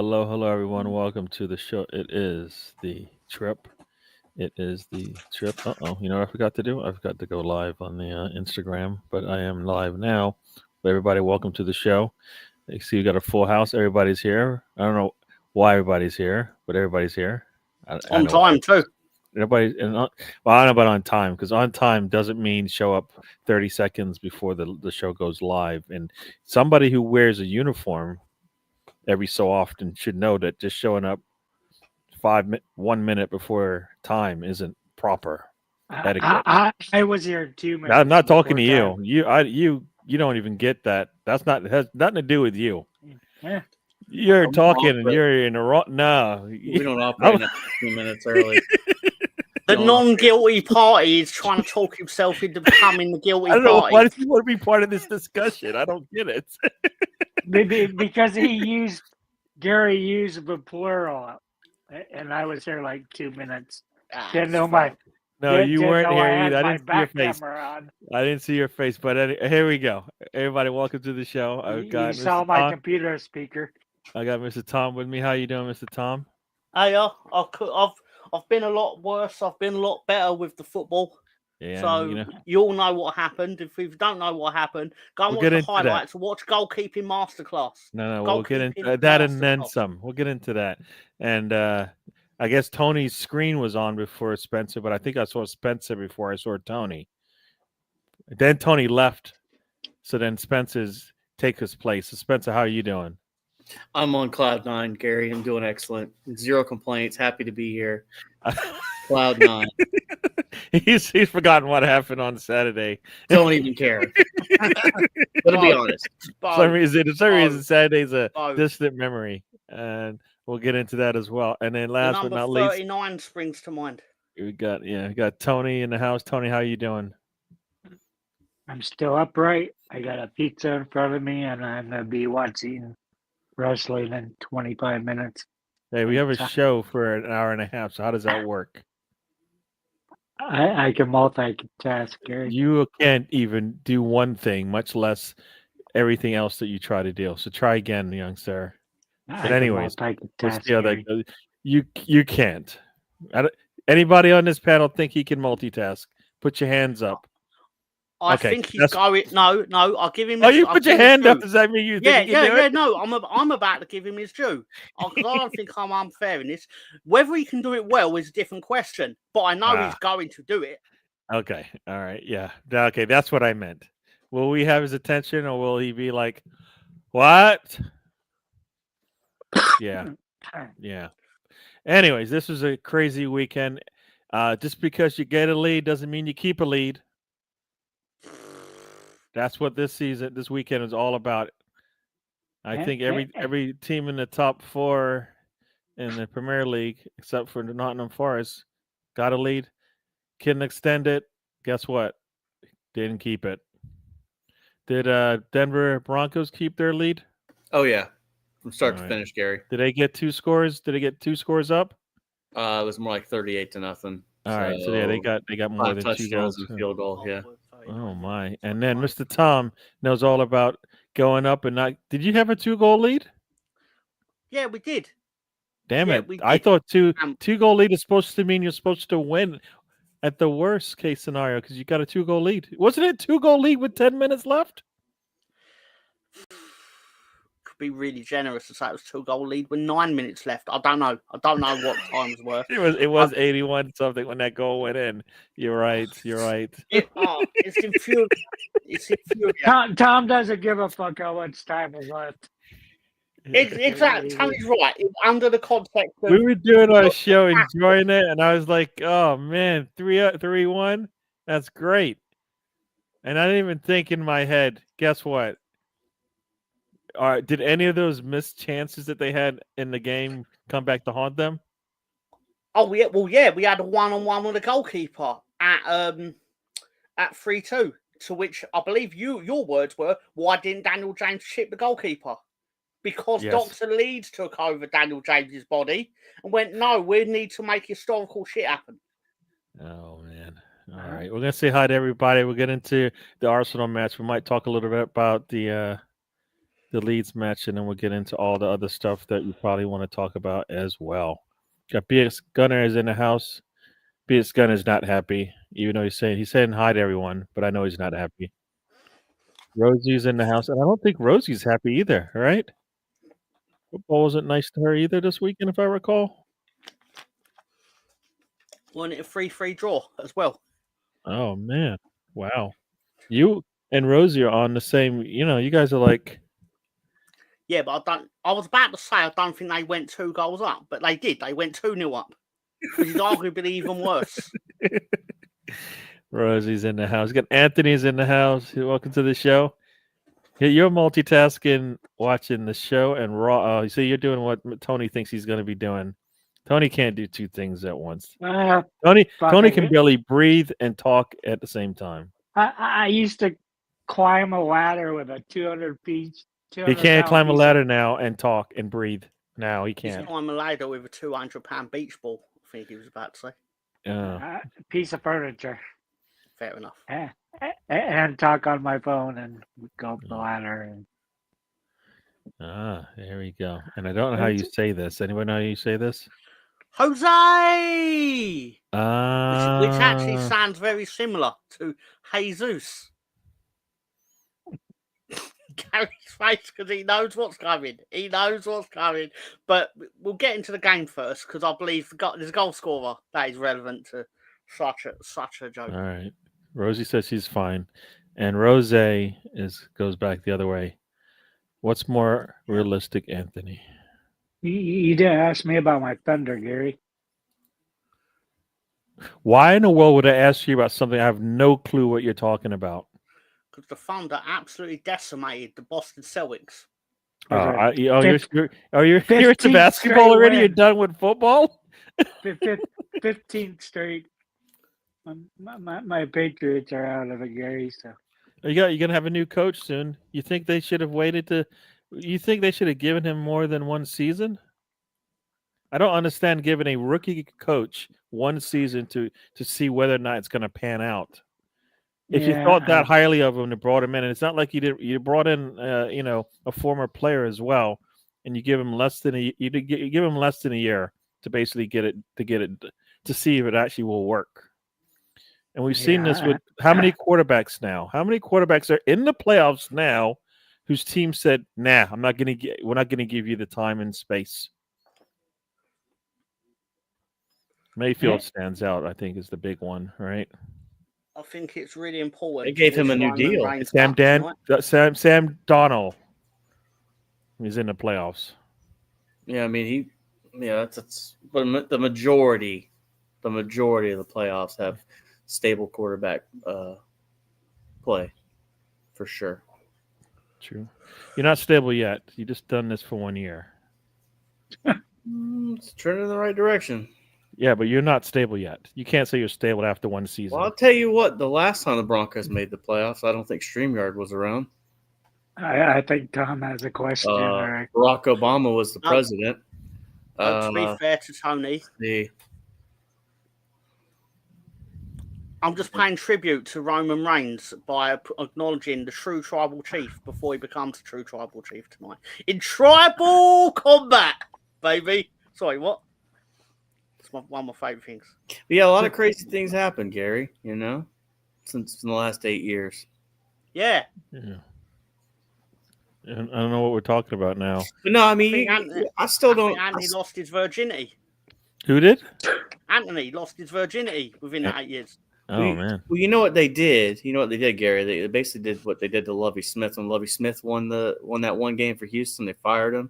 hello, everyone. Welcome to the show. It is the trip. It is the trip. You know what I forgot to do? I forgot to go live on the Instagram, but I am live now. But everybody, welcome to the show. You see, we got a full house. Everybody's here. I don't know why everybody's here, but everybody's here. I On know why. time too. Everybody, well, I don't know about on time because on time doesn't mean show up 30 seconds before the show goes live. And somebody who wears a uniform every so often should know that just showing up 1 minute before time isn't proper etiquette. I was here 2 minutes. I'm not talking to before you. time. You don't even get that. That's not it has nothing to do with you. Yeah. You're I'm talking off, and but you're in the wrong. No, we don't operate 2 minutes early. The non-guilty party is trying to talk himself into becoming the guilty I don't know party. why does he want to be part of this discussion. I don't get it. Maybe because Gary used the plural, and I was here like 2 minutes. Didn't know my. No, you didn't weren't know here I had either. I my didn't see your back face. camera on. I didn't see your face, but here we go. Everybody, welcome to the show. I've got You saw Mr. my Tom. computer speaker. I got Mr. Tom with me. How you doing, Mr. Tom? Hey, I've been a lot worse. I've been a lot better with the football. Yeah, So you all know what happened. If you don't know what happened, go and We'll watch get the into that. highlights. Watch goalkeeping masterclass. No, we'll get Goalkeeping into that and then masterclass. some. We'll get into that. And I guess Tony's screen was on before Spencer, but I think I saw Spencer before I saw Tony. Then Tony left, so then Spencer's take his place. So Spencer, how are you doing? I'm on cloud nine, Gary. I'm doing excellent. Zero complaints. Happy to be here. Cloud nine. He's forgotten what happened on Saturday. Don't even care. But to be honest, For some reason, Saturday's a Both. distant memory, and we'll get into that as well. And then The last but number not least, 39 springs to mind. we got Tony in the house. Tony, how you doing? I'm still upright. I got a pizza in front of me, and I'm gonna be watching wrestling in 25 minutes. Hey, we have a show for an hour and a half. So how does that work? I can multitask, Gary. You can't even do one thing, much less everything else that you try to do. So try again, young sir. But anyways, we'll see how that goes. You can't. Anybody on this panel think he can multitask? Put your hands up. I Okay, think he's going. No, I'll give him. Oh, you I'll put your give him hand his up. due. Does that mean you think you can do Yeah. it? No, I'm about to give him his due. I don't think I'm unfair in this. Whether he can do it well is a different question. But I know he's going to do it. Okay. All right. Yeah. Okay. That's what I meant. Will we have his attention, or will he be like, "What?" Yeah. Yeah. Anyways, this was a crazy weekend. Just because you get a lead doesn't mean you keep a lead. That's what this weekend is all about. I think every team in the top 4 in the Premier League, except for Nottingham Forest, got a lead. Couldn't extend it. Guess what? Didn't keep it. Did Denver Broncos keep their lead? oh yeah, from start to finish, Gary. Did they get 2 scores? Did they get 2 scores up? It was more like 38-0. All right, so yeah, they got more 5 than 2 touchdowns goals. and field goal. Yeah. Oh my! And then Mr. Tom knows all about going up and not. Did you have a 2-goal lead? Yeah, we did. Damn Yeah, it! we I did. thought 2-goal lead is supposed to mean you're supposed to win at the worst case scenario because you got a 2-goal lead. Wasn't it a 2-goal lead with 10 minutes left? Could be really generous to say it was 2-goal lead with 9 minutes left. I don't know. I don't know what times were. It was 81 something when that goal went in. You're right. It's infuriating. It's infuriating. Tom doesn't give a fuck how much time is left. Exactly. Tommy's right. Under the context of We were doing our show, enjoying it, and I was like, "Oh man, 3-1, that's great." And I didn't even think in my head. Guess what? Did any of those missed chances that they had in the game come back to haunt them? Oh yeah, well yeah, we had a 1-on-1 with the goalkeeper at 3-2. To which I believe your words were, "Why didn't Daniel James chip the goalkeeper?" Because Yes. Dr. Leeds took over Daniel James's body and went, "No, we need to make historical shit happen." Oh man! All right, we're gonna say hi to everybody. We'll get into the Arsenal match. We might talk a little bit about the the Leeds match, and then we'll get into all the other stuff that you probably want to talk about as well. Got BX Gunner is in the house. BX Gunner's not happy, even though he's saying hi to everyone, but I know he's not happy. Rosie's in the house, and I don't think Rosie's happy either, right? Football wasn't nice to her either this weekend, if I recall. Wasn't it a 3-3 draw as well? Oh man. Wow. You and Rosie are on the same, you guys are like, Yeah, but I was about to say I don't think they went 2 goals up, but they did. They went 2-0 up, which is arguably even worse. Rosie's in the house. Got Anthony's in the house. Welcome to the show. You're multitasking, watching the show and raw. You see, you're doing what Tony thinks he's going to be doing. Tony can't do 2 things at once. Tony can barely breathe and talk at the same time. I used to climb a ladder with a 200 piece. He can't climb a ladder now and talk and breathe. Now he He's can't. climbing a ladder with a 200-pound beach ball. I think he was about to say. Piece of furniture. Fair enough. And talk on my phone and go up the ladder. There we go. And I don't know how you say this. Anyone know how you say this? Jose! Which actually sounds very similar to Jesus. Gary's face because he knows what's coming. He knows what's coming. But we'll get into the game first because I believe there's a goal scorer that is relevant to such a joke. All right. Rosie says she's fine. And Rose goes back the other way. What's more realistic, Anthony? You didn't ask me about my thunder, Gary. Why in the world would I ask you about something I have no clue what you're talking about? Because the Thunder absolutely decimated the Boston Celtics. You're into basketball already? Win. You're done with football? 15th straight. My Patriots are out of it, Gary. So you're gonna have a new coach soon. You think they should have waited you think they should have given him more than 1 season? I don't understand giving a rookie coach 1 season to see whether or not it's going to pan out. If you thought that highly of him and brought him in, and it's not like you brought in a former player as well, and you give him less than a year to basically get it to see if it actually will work. And we've seen this with how many quarterbacks now? How many quarterbacks are in the playoffs now whose team said, "Nah, we're not going to give you the time and space." Mayfield stands out, I think, is the big one, right? I think it's really important. They gave him a new deal. Sam Darnold. He's in the playoffs. Yeah, I mean that's but the majority of the playoffs have stable quarterback play for sure. True. You're not stable yet. You just done this for 1 year. It's turning in the right direction. Yeah, but you're not stable yet. You can't say you're stable after 1 season. Well, I'll tell you what. The last time the Broncos made the playoffs, I don't think StreamYard was around. I think Tom has a question. Barack Obama was the president. To be fair to Tony, I'm just paying tribute to Roman Reigns by acknowledging the true tribal chief before he becomes the true tribal chief tonight. In tribal combat, baby. Sorry, what? It's one of my favorite things. Yeah, a lot of crazy things happen, Gary, since in the last 8 years. Yeah. And I don't know what we're talking about now. But no, I mean, I still don't. Anthony lost his virginity. Who did? Anthony lost his virginity within 8 years. Oh, man. Well, you know what they did? You know what they did, Gary? They basically did what they did to Lovie Smith. When Lovie Smith won that one game for Houston, they fired him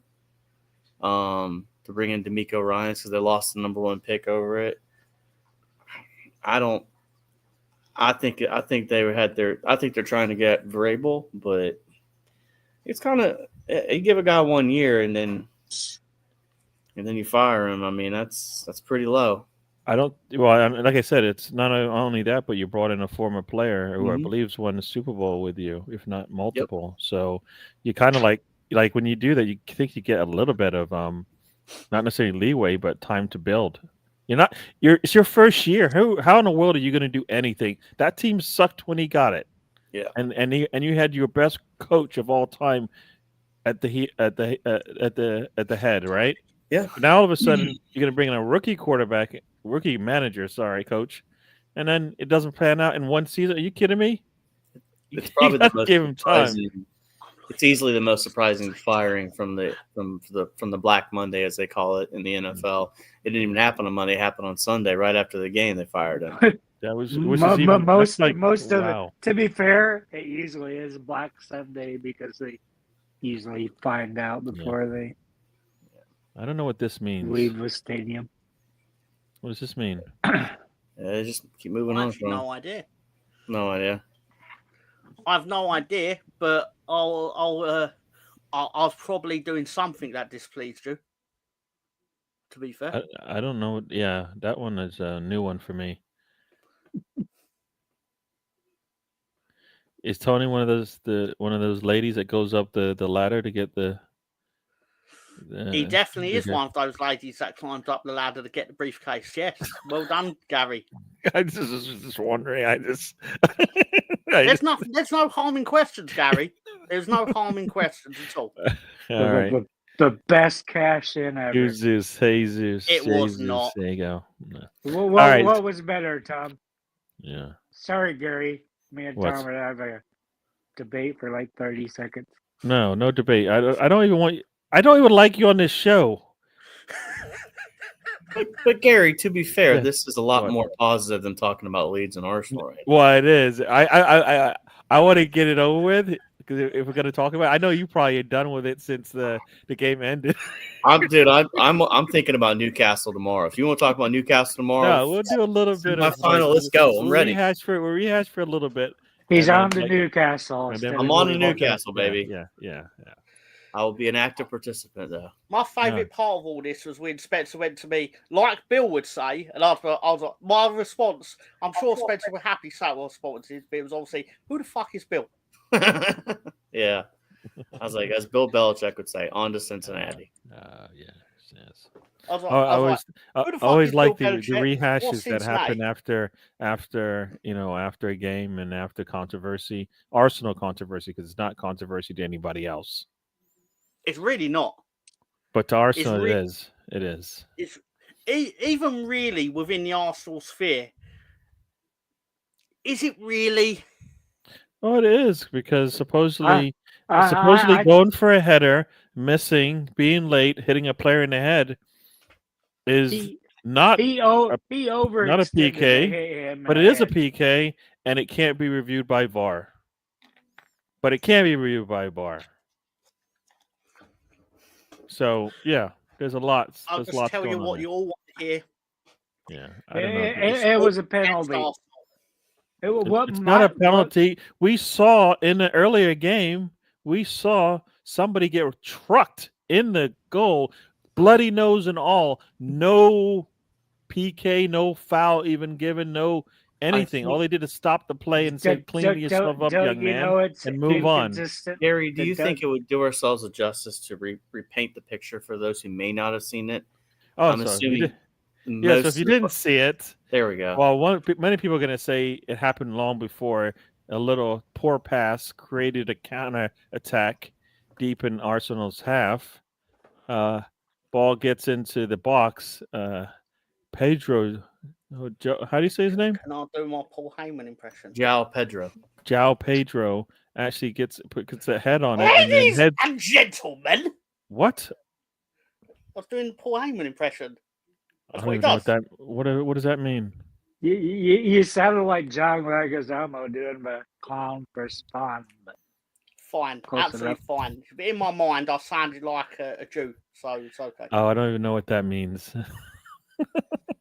to bring in DeMeco Ryans because they lost the number 1 pick over it. I think they're trying to get Vrabel, but it's kind of you give a guy 1 year and then you fire him. I mean, that's pretty low. Like I said, it's not only that, but you brought in a former player who I believe won the Super Bowl with you, if not multiple. Yep. So you kind of like when you do that, you think you get a little bit of not necessarily leeway, but time to build. It's your first year. How in the world are you going to do anything? That team sucked when he got it. Yeah, and you had your best coach of all time at the head, right? Yeah. Now all of a sudden you're going to bring in a rookie manager, coach, and then it doesn't pan out in one season. Are you kidding me? It's probably the gotta most give him time. surprising. It's easily the most surprising firing from the Black Monday, as they call it in the NFL. It didn't even happen on Monday; it happened on Sunday, right after the game. They fired him. That was most of wow. it. To be fair, it usually is Black Sunday because they usually find out before they I don't know what this means. leave the stadium. What does this mean? Yeah, just keep moving on. No idea. No idea. I have no idea, but I was probably doing something that displeased you. To be fair, I don't know. Yeah, that one is a new one for me. Is Tony one of those ladies that goes up the ladder to get the? he definitely is okay. one of those ladies that climbs up the ladder to get the briefcase. Yes, well done, Gary. I was just wondering. There's no harm in questions, Gary. There's no harm in questions at all. All right. The best cash in ever. Jesus. It was not. There you go. No. What was better, Tom? Yeah. Sorry, Gary. Me and What's- Tom would have a debate for like 30 seconds. No debate. I don't even like you on this show. But Gary, to be fair, Yeah. this is a lot What? more positive than talking about Leeds and Arsenal right now. Well, it is. I want to get it over with because if we're going to talk about it, I know you probably are done with it since the game ended. I'm thinking about Newcastle tomorrow. If you want to talk about Newcastle tomorrow, No, we'll do a little bit my of final. Let's go. I'm we'll ready. We'll rehash for a little bit. He's And then, on to like- Newcastle. and then instead I'm of on to Liverpool. Newcastle, baby. Yeah. I will be an active participant, though. My favourite part of all this was when Spencer went to me, like Bill would say, and after I was like, my response, I'm sure Spencer would happily say what response is, but it was obviously, who the fuck is Bill? Yeah. I was like, as Bill Belichick would say, on to Cincinnati. Yes. I was like, I I was always, like, who the fuck always is like Bill the Belichick? rehashes What's that happen Cincinnati? after a game and after controversy, Arsenal controversy, because it's not controversy to anybody else, It's really not. but to Arsenal re- it is. It is. It's even really within the Arsenal sphere. Is it really? Oh, it is because supposedly I- going for a header, missing, being late, hitting a player in the head is He not overextended not a PK, to hit him in but the it is a head. PK, and it can't be reviewed by VAR. But it can be reviewed by VAR. So yeah, there's a lot. I'll There's just lots tell you going on what there. you all want to hear. Yeah, I don't know. It was a penalty. Against It's not a penalty. We saw in the earlier game, somebody get trucked in the goal, bloody nose and all. No PK, no foul even given, no anything. All they did is stop the play and say, "Clean yourself up, young man," and move on. Gary, do you think it would do ourselves a justice to repaint the picture for those who may not have seen it? Oh, I'm so assuming. yeah. So if you didn't see it, there we go. well, many people are going to say it happened long before. A little poor pass created a counter attack deep in Arsenal's half. Ball gets into the box. Pedro, how do you say his name? Can I do my Paul Heyman impression? João Pedro. João Pedro actually gets a head on it. And then Ladies and gentlemen, what? I was doing the Paul Heyman impression. I That's don't what he even know does. what does that mean? You sounded like John Leguizamo doing the clown for Spawn. But Fine, Close absolutely fine. But in my mind, I sounded like a Jew, so it's okay. Oh, I don't even know what that means.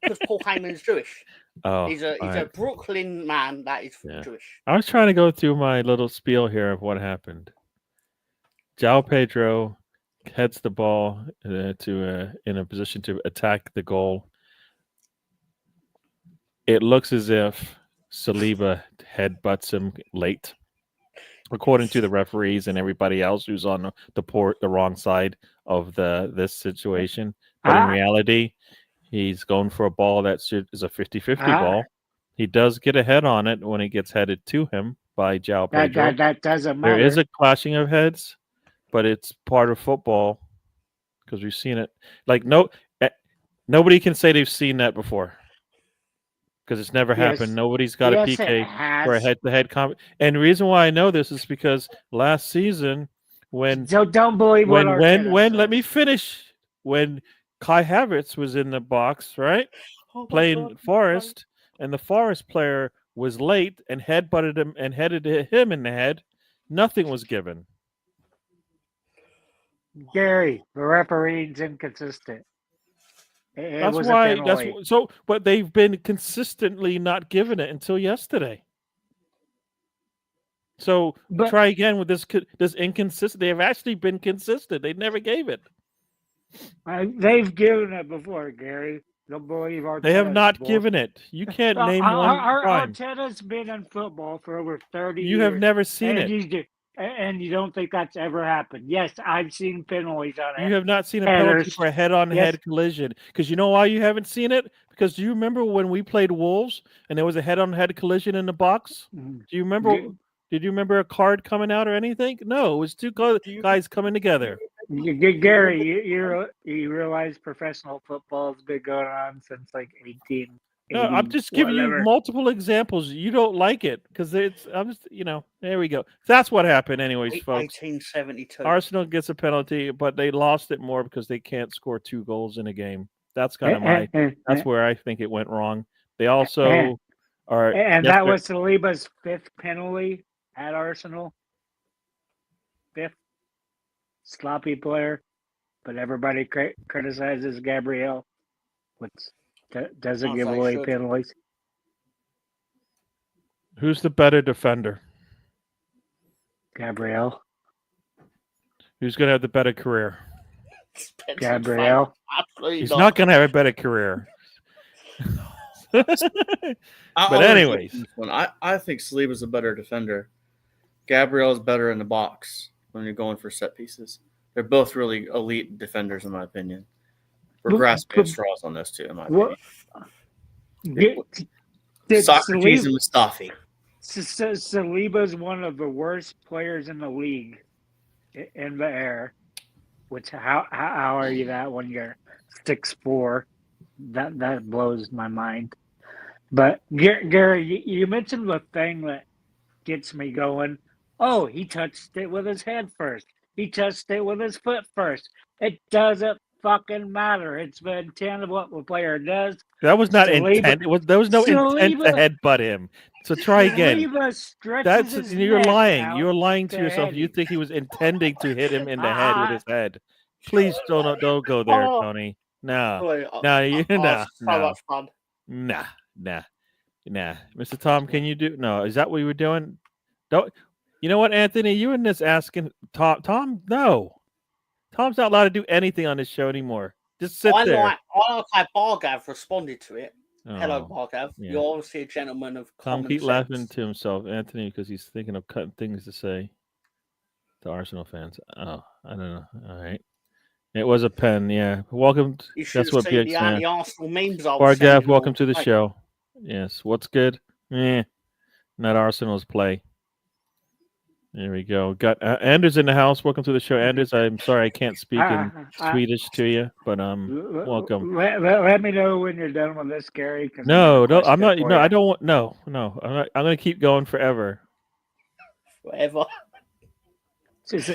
Because Paul Heyman's Jewish. Oh, He's a right. Brooklyn man that is Yeah. Jewish. I was trying to go through my little spiel here of what happened. João Pedro heads the ball in a position to attack the goal. It looks as if Saliba headbutts him late, according to the referees and everybody else who's on the wrong side of this situation. But in reality, he's going for a ball that is a 50-50 ball. He does get a head on it when it gets headed to him by João Pedro. That doesn't matter. There is a clashing of heads, but it's part of football because we've seen it. Like nobody can say they've seen that before because it's never happened. Nobody's got a Yes, it PK for a has. head-to-head comp. And the reason why I know this is because last season when So don't believe what Arteta when says. let me finish. When Kai Havertz was in the box, right, playing Forest, and the Forest player was late and headbutted him and headed him in the head, nothing was given. Gary, the referee's inconsistent. It That's was why. a penalty. But they've been consistently not giving it until yesterday. So But- try again with this inconsistent. They have actually been consistent. They never gave it. They've given it before, Gary. Don't believe Arteta. They have not given it. You can't name one time. Arteta's been in football for over 30 years. You have never seen and it. And you don't think that's ever happened. Yes, I've seen penalties on it. You have not seen a penalty Headers. for a head-on-head Yes. collision. Because you know why you haven't seen it? Because do you remember when we played Wolves and there was a head-on-head collision in the box? Mhm. Do you remember? Did you remember a card coming out or anything? No, it was two guys coming together. Gary, you realize professional football has been going on since like 18. No, I'm just giving you multiple examples. You don't like it because I'm just, there we go. That's what happened, anyways, folks. 1872. Arsenal gets a penalty, but they lost it more because they can't score 2 goals in a game. That's kind of that's where I think it went wrong. They also are, and that was Saliba's 5th penalty at Arsenal. 5th sloppy player, but everybody criticizes Gabriel, which doesn't give away penalties. Who's the better defender? Gabriel. Who's going to have the better career? Gabriel. He's not going to have a better career. But anyways, I think Saliba's a better defender. Gabriel's better in the box when you're going for set pieces. They're both really elite defenders, in my opinion. We're grasping at straws on those two, in my opinion. Socrates and Mustafi. Saliba's one of the worst players in the league in the air. Which how are you that when you're 6'4"? That blows my mind. But Gary, you mentioned the thing that gets me going. Oh, he touched it with his head first. He touched it with his foot first. It doesn't fucking matter. It's the intent of what the player does. That was not intent. There was no intent to headbutt him. So try again. You're lying. You're lying to yourself. You think he was intending to hit him in the head with his head. Please don't go there, Tony. Nah. Mr. Tom, can you do? No, is that what you were doing? Don't. You know what, Anthony? You and this asking Tom? No, Tom's not allowed to do anything on this show anymore. Just sit there. I like how Bargav responded to it. Hello, Bargav. Yeah. You're obviously a gentleman of common Tom keep sense. laughing to himself, Anthony, because he's thinking of cutting things to say to Arsenal fans. Oh, I don't know. All right. It was a pen, yeah. Welcome. That's what the anti-Arsenal memes are. Bargav, welcome to the show. Yes. What's good? Not Arsenal's play. There we go. Got Anders in the house. Welcome to the show, Anders. I'm sorry I can't speak in Swedish to you, but welcome. Let me know when you're done with this, Gary. No, I'm not. No, I don't want. No. I'm not. I'm going to keep going forever. Forever. Since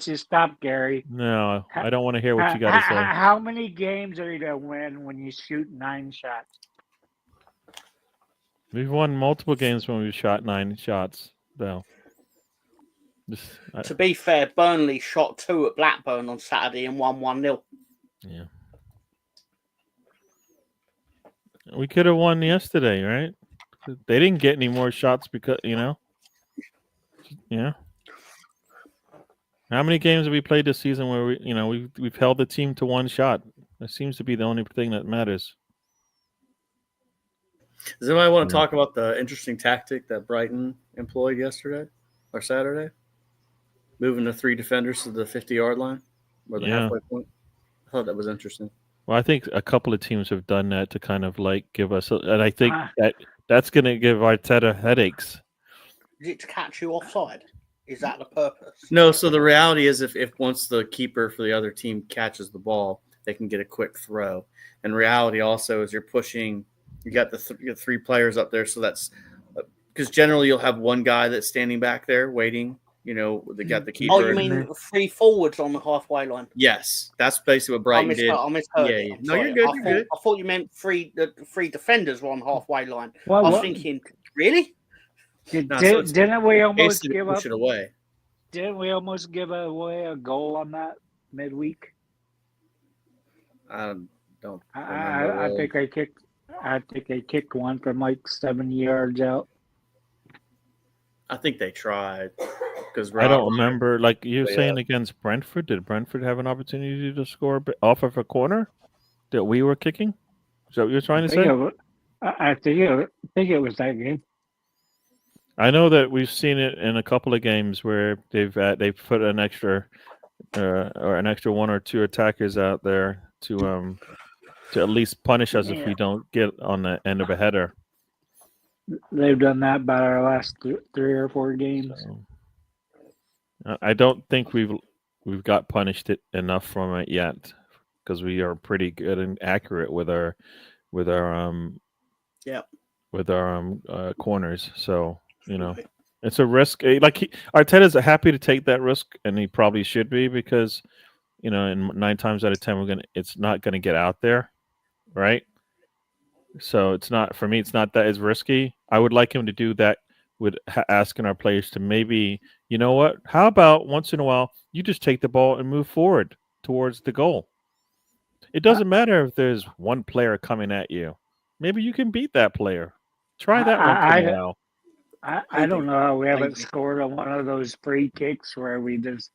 you stopped, Gary. No, I don't want to hear what you got to say. How many games are you going to win when you shoot 9 shots? We've won multiple games when we've shot 9 shots, though. To be fair, Burnley shot 2 at Blackburn on Saturday and won 1-0. Yeah. We could have won yesterday, right? They didn't get any more shots because, Yeah. How many games have we played this season where we've held the team to 1 shot? That seems to be the only thing that matters. Does anybody want to talk about the interesting tactic that Brighton employed yesterday or Saturday? Moving the 3 defenders to the 50-yard line or the halfway point? I thought that was interesting. Well, I think a couple of teams have done that to kind of give us, and I think that's going to give Arteta headaches. Is it to catch you offside? Is that the purpose? No, so the reality is if once the keeper for the other team catches the ball, they can get a quick throw. And reality also is you're pushing, you got you got 3 players up there, so that's because generally you'll have one guy that's standing back there waiting. They got the keeper. Oh, you mean 3 forwards on the halfway line? Yes, that's basically what Brighton did. I misheard Yeah, it. yeah. I'm No, sorry. you're good. You're good. I thought you meant the 3 defenders were on halfway line. Well, I was thinking, really? Didn't we almost Basically give push up? it away. Didn't we almost give away a goal on that midweek? I don't I remember. think I kicked one from like 7 yards out. I think they tried because I don't remember. Like you were saying against Brentford, did Brentford have an opportunity to score off of a corner that we were kicking? Is that what you're trying to say? I think it was that game. I know that we've seen it in a couple of games where they've put an extra or an extra 1 or 2 attackers out there to at least punish us if we don't get on the end of a header. They've done that about our last 3 or 4 games. So, I don't think we've got punished enough from it yet because we are pretty good and accurate with our corners. So it's a risk. Like Arteta's happy to take that risk, and he probably should be because in 9 times out of 10 it's not gonna get out there, right? So it's not for me. It's not that as risky. I would like him to do that with asking our players to maybe, what? How about once in a while you just take the ball and move forward towards the goal? It doesn't matter if there's one player coming at you. Maybe you can beat that player. Try that once in a while. I don't know how we haven't scored on one of those free kicks where we just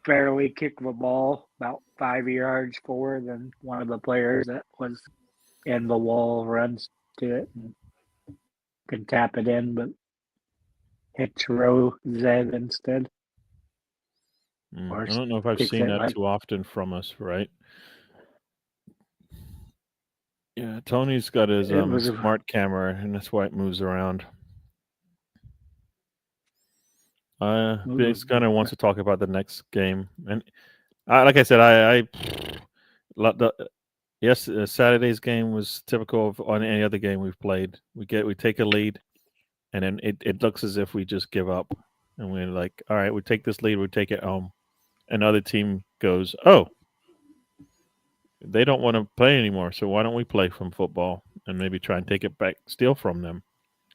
barely kick the ball about 5 yards forward, and one of the players that was in the wall runs to it and can tap it in, but hits row Z instead. I don't know if I've seen that too often from us, right? Yeah, Tony's got his smart camera, and that's why it moves around. Biggs Gunner wants to talk about the next game, and like I said, Saturday's game was typical of on any other game we've played. We take a lead, and then it looks as if we just give up, and we're like, all right, we take this lead, we take it home. Another team goes, oh, they don't want to play anymore, so why don't we play some football and maybe try and take it back, steal from them?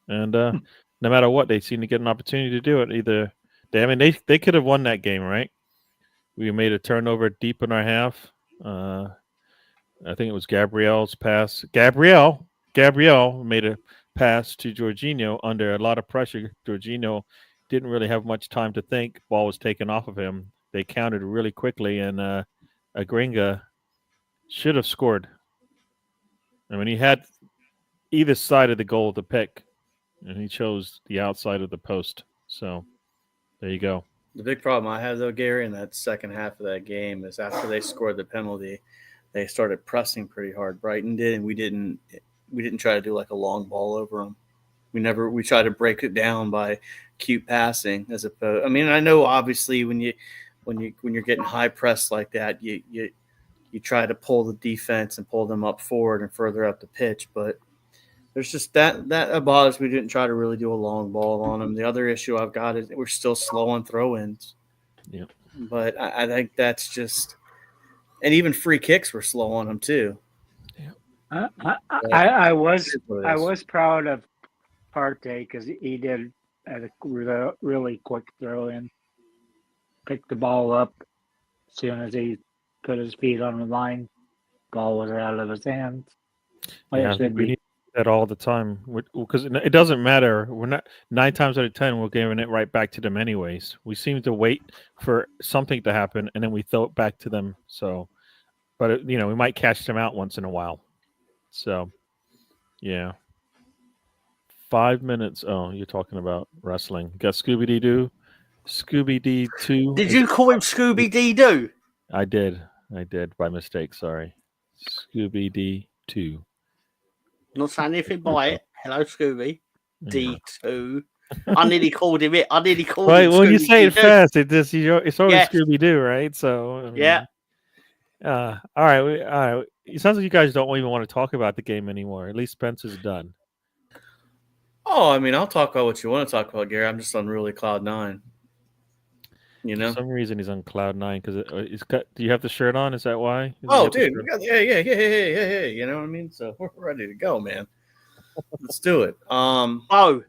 And no matter what, they seem to get an opportunity to do it. Either they could have won that game, right? We made a turnover deep in our half. I think it was Gabriel's pass. Gabriel made a pass to Jorginho under a lot of pressure. Jorginho didn't really have much time to think. Ball was taken off of him. They countered really quickly, and Agringa should have scored. I mean, he had either side of the goal to pick, and he chose the outside of the post. So there you go. The big problem I have, though, Gary, in that second half of that game is after they scored the penalty, they started pressing pretty hard. Brighton did, and we didn't try to do like a long ball over them. We tried to break it down by cute passing as opposed. I mean, I know obviously when you're getting high press like that, you try to pull the defense and pull them up forward and further up the pitch, but there's just that bothers me. We didn't try to really do a long ball on them. The other issue I've got is we're still slow on throw-ins. Yeah, but I think that's just, and even free kicks were slow on them too. Yeah, I was proud of Partey because he did a really quick throw in, picked the ball up as soon as he put his feet on the line. Ball was out of his hands. Yeah, we need that all the time because it doesn't matter. We're not 9 times out of 10 we're giving it right back to them anyways. We seem to wait for something to happen and then we throw it back to them. So, but we might catch them out once in a while. So, yeah. 5 minutes. Oh, you're talking about wrestling. Got Scooby-Doo. Scooby-Doo 2. Did you call him Scooby-Doo? I did by mistake. Sorry. Scooby-Doo 2. Not saying anything by it. Hello, Scooby. D2. I nearly called him it. I nearly called Right, him when you say it Scooby-Doo. fast, it's always Yeah. Scooby Doo, right? So I mean, Yeah. all right, all right. It sounds like you guys don't even want to talk about the game anymore. At least Spencer's done. Oh, I mean, I'll talk about what you want to talk about, Gary. I'm just on really cloud nine. You know? For some reason, he's on cloud nine because he's got. Do you have the shirt on? Is that why? Oh, dude, we got yeah. You know what I mean? So we're ready to go, man. Let's do it. Bo.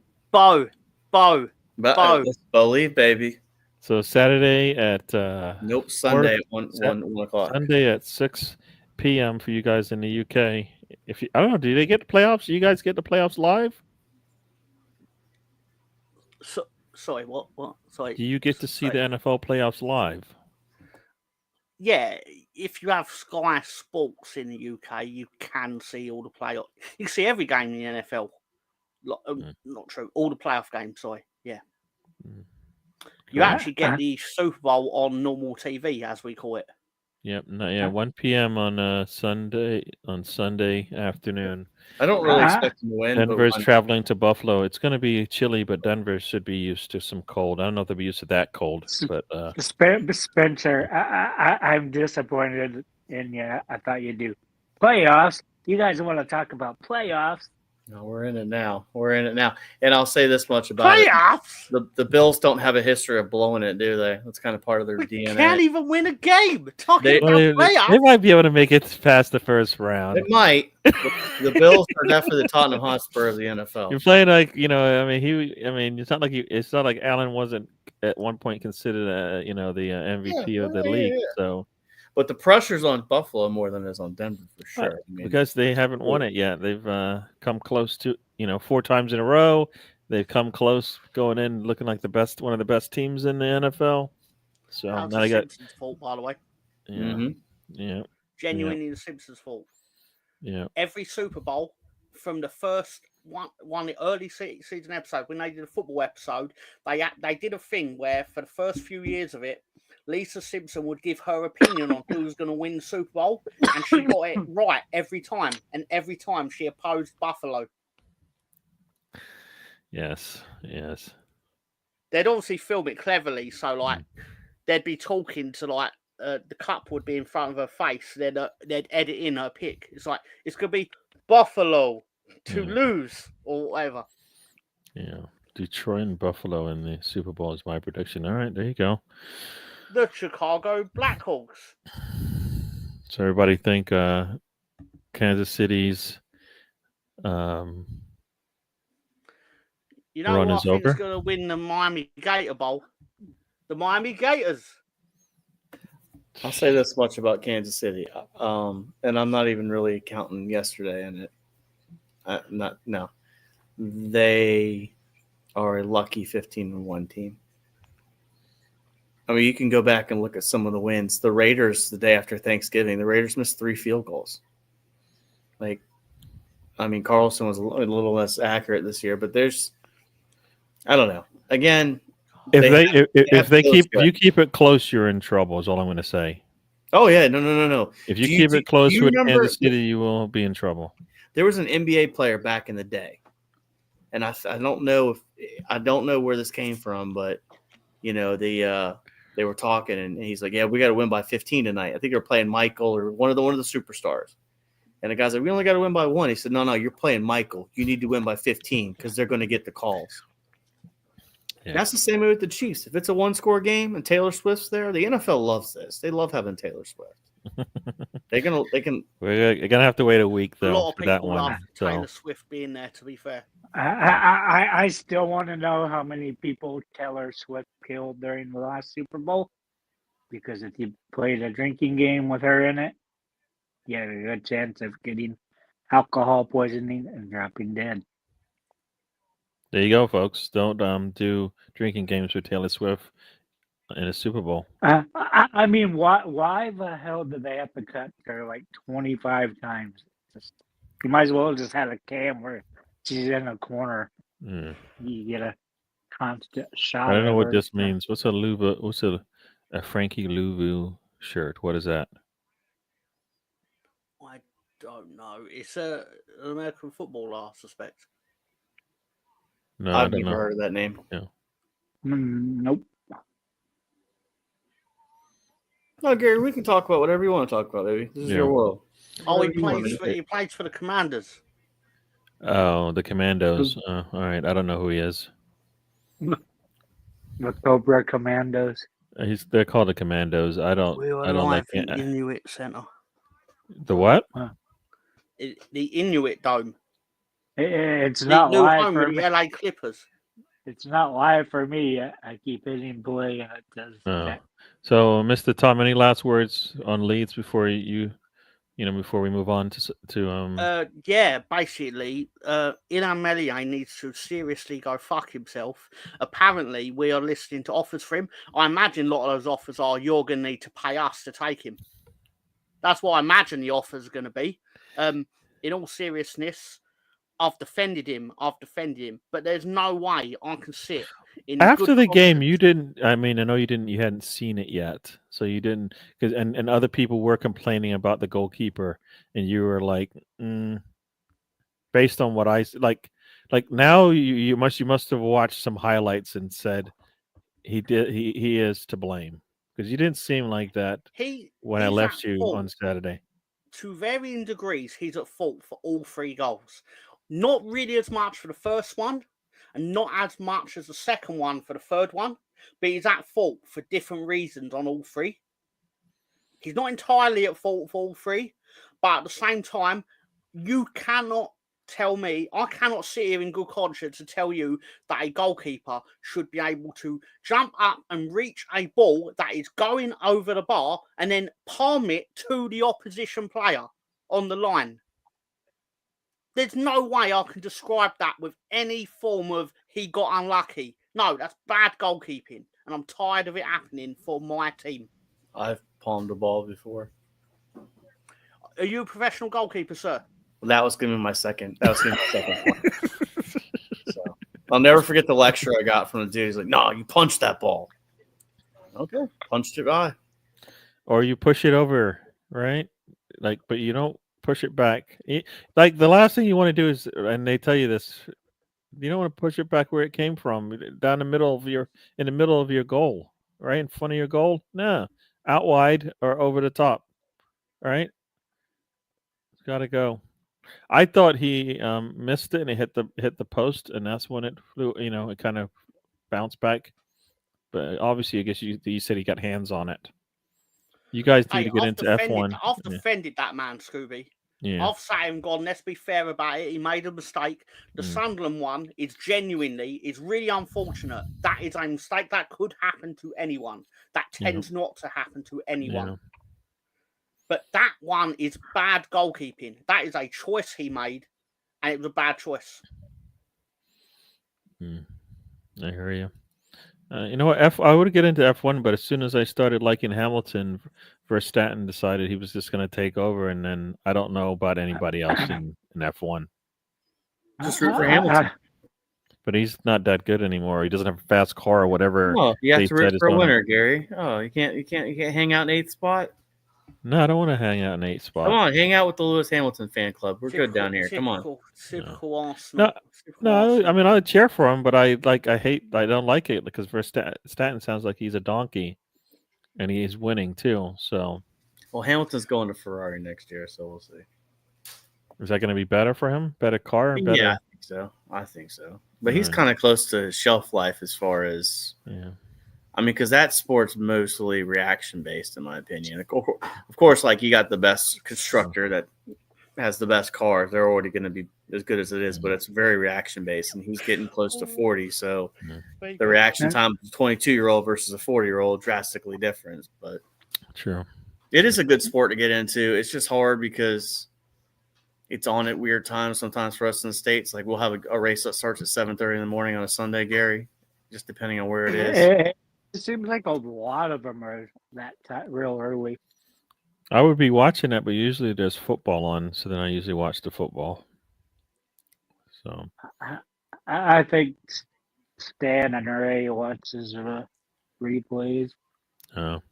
But let's believe, baby. So Saturday at Nope, Sunday at 1 o'clock. Sunday at 6 p.m. for you guys in the UK. If you, I don't know, do they get the playoffs? Do you guys get the playoffs live? Sorry, what? Sorry. Do you get to see the NFL playoffs live? Yeah, if you have Sky Sports in the UK, you can see all the playoff. You can see every game in the NFL. Not true. All the playoff games. Sorry. Yeah. You actually get the Super Bowl on normal TV, as we call it. Yep. 1 p.m. on Sunday afternoon. I don't really expect them to win. Denver's traveling to Buffalo. It's going to be chilly, but Denver should be used to some cold. I don't know if they'll be used to that cold, but Spencer, I'm disappointed in you. I thought you'd do playoffs. You guys want to talk about playoffs? No, we're in it now. And I'll say this much about playoffs. The Bills don't have a history of blowing it, do they? That's kind of part of their DNA. Can't even win a game. Talking about playoffs. They might be able to make it past the first round. It might. The Bills are definitely the Tottenham Hotspur of the NFL. You're playing like it's not like Allen wasn't at one point considered the MVP of the league. Yeah. So. But the pressure's on Buffalo more than it is on Denver for sure. Because they haven't won it yet. They've come close to 4 times in a row. They've come close going in, looking like one of the best teams in the NFL. So now they got Simpsons' fault, by the way. Yeah, yeah, genuinely the Simpsons' fault. Yeah. Every Super Bowl from the first one early season episode when they did a football episode, they did a thing where for the first few years of it, Lisa Simpson would give her opinion on who was going to win the Super Bowl, and she got it right every time. And every time she opposed Buffalo. Yes. They'd obviously film it cleverly, so they'd be talking to the cup would be in front of her face. They'd edit in her pick. It's like it's gonna be Buffalo to lose or whatever. Yeah, Detroit and Buffalo in the Super Bowl is my prediction. All right, there you go. The Chicago Blackhawks. So everybody think Kansas City's run is who I think over? is going to win the Miami Gator Bowl? The Miami Gators. I'll say this much about Kansas City, and I'm not even really counting yesterday in it. They are a lucky 15-1 team. I mean, you can go back and look at some of the wins. The Raiders, the day after Thanksgiving, the Raiders missed 3 field goals. Carlson was a little less accurate this year, but I don't know. Again, if you keep it close, you're in trouble. Is all I'm going to say. Oh yeah, no. If you keep it close with Kansas City, you will be in trouble. There was an NBA player back in the day, and I don't know where this came from, but they were talking, and he's like, "Yeah, we got to win by 15 tonight." I think they're playing Michael or one of the superstars. And the guy's like, "We only got to win by 1." He said, "No, you're playing Michael. You need to win by 15 because they're going to get the calls." Yeah. That's the same way with the Chiefs. If it's a 1-score game and Taylor Swift's there, the NFL loves this. They love having Taylor Swift. We're gonna have to wait a week though for that one. Taylor Swift being there. To be fair, I still want to know how many people Taylor Swift killed during the last Super Bowl, because if you played a drinking game with her in it, you had a good chance of getting alcohol poisoning and dropping dead. There you go, folks. Don't do drinking games with Taylor Swift in a Super Bowl. I mean, why the hell did they have to cut her like 25 times? You might as well just have a cam where she's in a corner. You get a constant shot. I don't know what this means. What's a Frankie Louvu shirt? What is that? I don't know. It's an American footballer, I suspect. No, I I've don't never know. heard of that name. Nope. No, Gary, we can talk about whatever you want to talk about, baby. This is your world. Oh, he Whatever you want, plays man. he plays for the Commanders. Oh, the Commandos. All right, I don't know who he is. The Cobra Commandos. They're called the Commandos. I don't like the it. Inuit Center. The what? The Inuit Dome. It's The not new live home for of me. the LA Clippers. It's not live for me. I keep hitting play and it does Oh. that. So, Mr. Tom, any last words on Leeds before before we move on to Yeah, basically, Ilan Melier needs to seriously go fuck himself. Apparently, we are listening to offers for him. I imagine a lot of those offers are you're going to need to pay us to take him. That's what I imagine the offers are going to be. In all seriousness, I've defended him, but there's no way I can sit in after the game. confidence. You didn't. I mean, I know you didn't. You hadn't seen it yet, so you didn't. Because and other people were complaining about the goalkeeper, and you were like, based on what I like now, you must have watched some highlights and said he is to blame, because you didn't seem like that when I He's left at you fault. on Saturday. To varying degrees, he's at fault for all 3 goals. Not really as much for the first one, and not as much as the second one for the third one, but he's at fault for different reasons on all 3. He's not entirely at fault for all 3, but at the same time, you cannot tell me, I cannot sit here in good conscience to tell you that a goalkeeper should be able to jump up and reach a ball that is going over the bar and then palm it to the opposition player on the line. There's no way I can describe that with any form of he got unlucky. No, that's bad goalkeeping, and I'm tired of it happening for my team. I've palmed a ball before. Are you a professional goalkeeper, sir? That was going to be my second. That was going to be my second point. So I'll never forget the lecture I got from the dude. He's like, "No, you punched that ball." Okay, punched it by. Or you push it over, right? Like, but you don't push it back. Like the last thing you want to do is, and they tell you this, you don't want to push it back where it came from, in the middle of your goal, right in front of your goal. No, out wide or over the top, right? It's got to go. I thought he missed it and it hit the post, and that's when it flew. It kind of bounced back. But obviously, I guess you said he got hands on it. You guys need to get into F1. I've defended that man, Scooby. Yeah. I've sat him and gone, let's be fair about it. He made a mistake. The Sunderland one is really unfortunate. That is a mistake that could happen to anyone. That tends not to happen to anyone. Yeah. But that one is bad goalkeeping. That is a choice he made, and it was a bad choice. I hear you. You know what? I would get into F1, but as soon as I started liking Hamilton, Verstappen decided he was just going to take over, and then I don't know about anybody else in F1. Just root for Hamilton. But he's not that good anymore. He doesn't have a fast car or whatever. Oh, you have to root for a on winner, Gary. Oh, you can't hang out in 8th spot. No, I don't want to hang out in 8th spot. Come on, hang out with the Lewis Hamilton fan club. We're good down here. Come on. Typical Arsenal. No, I mean I would cheer for him, but I don't like it because Verstappen sounds like he's a donkey, and he's winning too. So, well, Hamilton's going to Ferrari next year, so we'll see. Is that going to be better for him? Better car? Better? Yeah, I think so. But he's kind of close to shelf life as far as I mean, because that sport's mostly reaction based, in my opinion. Of course, like you got the best constructor that has the best car. They're already going to be as good as it is, but it's very reaction based, and he's getting close to 40. So the reaction time of a 22-year-old versus a 40-year-old drastically different. But true, it is a good sport to get into. It's just hard because it's on at weird times sometimes for us in the States. Like we'll have a race that starts at 7:30 in the morning on a Sunday, Gary, just depending on where it is. It seems like a lot of them are that real early. I would be watching it, but usually there's football on, so then I usually watch the football. So I think Stan and Ray watches the replays. Oh,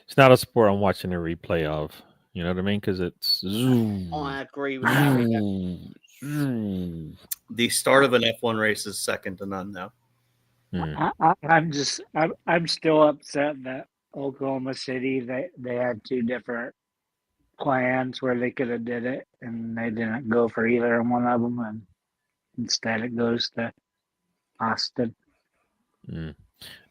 it's not a sport I'm watching a replay of. You know what I mean? Because it's zoom. I agree with that. The start of an F1 race is second to none now. I'm still upset that Oklahoma City they had two different plans where they could have did it, and they didn't go for either one of them, and instead it goes to Austin.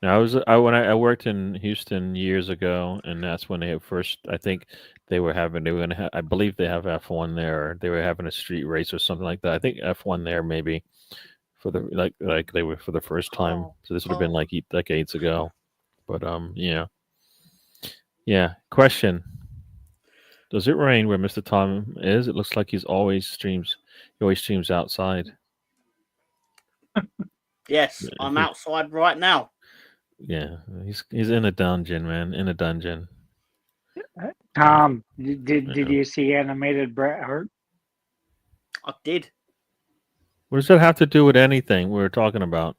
Now I worked in Houston years ago, and that's when they first. I think they were going to. I believe they have F1 there. Or they were having a street race or something like that. I think F1 there maybe for the like they were for the first time. So this would have been like decades ago. But yeah. Question: does it rain where Mr. Tom is? It looks like he always streams outside. Yes, I'm outside right now. Yeah, he's in a dungeon, man. In a dungeon. Tom, did you see animated Bret Hart? I did. What does that have to do with anything we were talking about?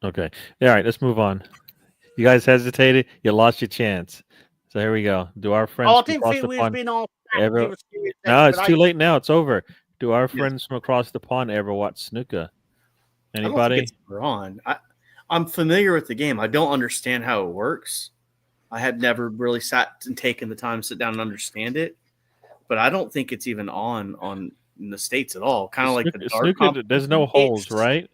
Okay. All right, let's move on. You guys hesitated. You lost your chance. So here we go. Do our friends I didn't across think the we pond been on. No, it's too late now. It's over. Do our friends from across the pond ever watch snooker? Anybody? I don't think it's ever on. I'm familiar with the game. I don't understand how it works. I had never really sat and taken the time to sit down and understand it. But I don't think it's even on in the States at all. Kind of like the snooker. There's no holes, right?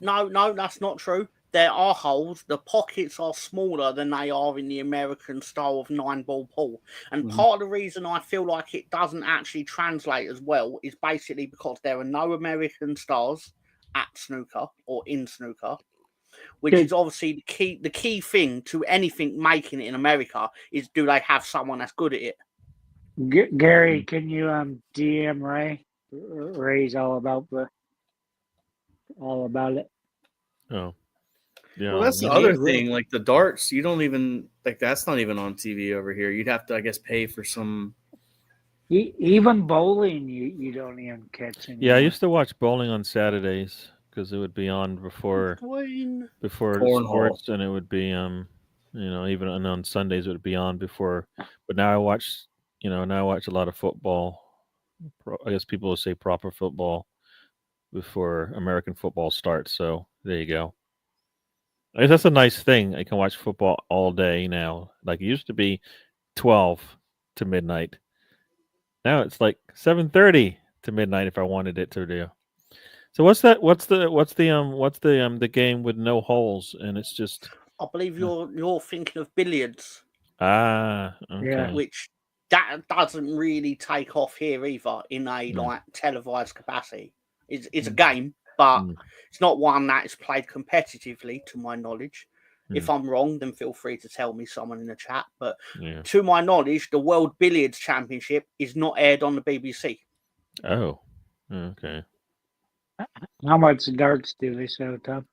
No, that's not true. There are holes. The pockets are smaller than they are in the American style of 9-ball pool. And part of the reason I feel like it doesn't actually translate as well is basically because there are no American stars at snooker or in snooker, which is obviously the key thing to anything making it in America is, do they have someone that's good at it? Gary, can you DM Ray? Ray's all about it. Oh, yeah. Well, that's the other thing. Like the darts, you don't even that's not even on TV over here. You'd have to, I guess, pay for some. Even bowling, you don't even catch anymore. Yeah, I used to watch bowling on Saturdays because it would be on before sports, and it would be even on Sundays it would be on before. But now I watch a lot of football. I guess people would say proper football before American football starts. So there you go. I guess that's a nice thing. I can watch football all day now. Like it used to be 12 to midnight. Now it's like 7:30 to midnight if I wanted it to do. So what's the game with no holes and it's just? I believe you're thinking of billiards. Ah, okay. Yeah. Which that doesn't really take off here either in a like televised capacity. It's a game, but it's not one that is played competitively, to my knowledge. If I'm wrong, then feel free to tell me, someone in the chat. But to my knowledge, the World Billiards Championship is not aired on the BBC. Oh, okay. How much darts do they show, Tom?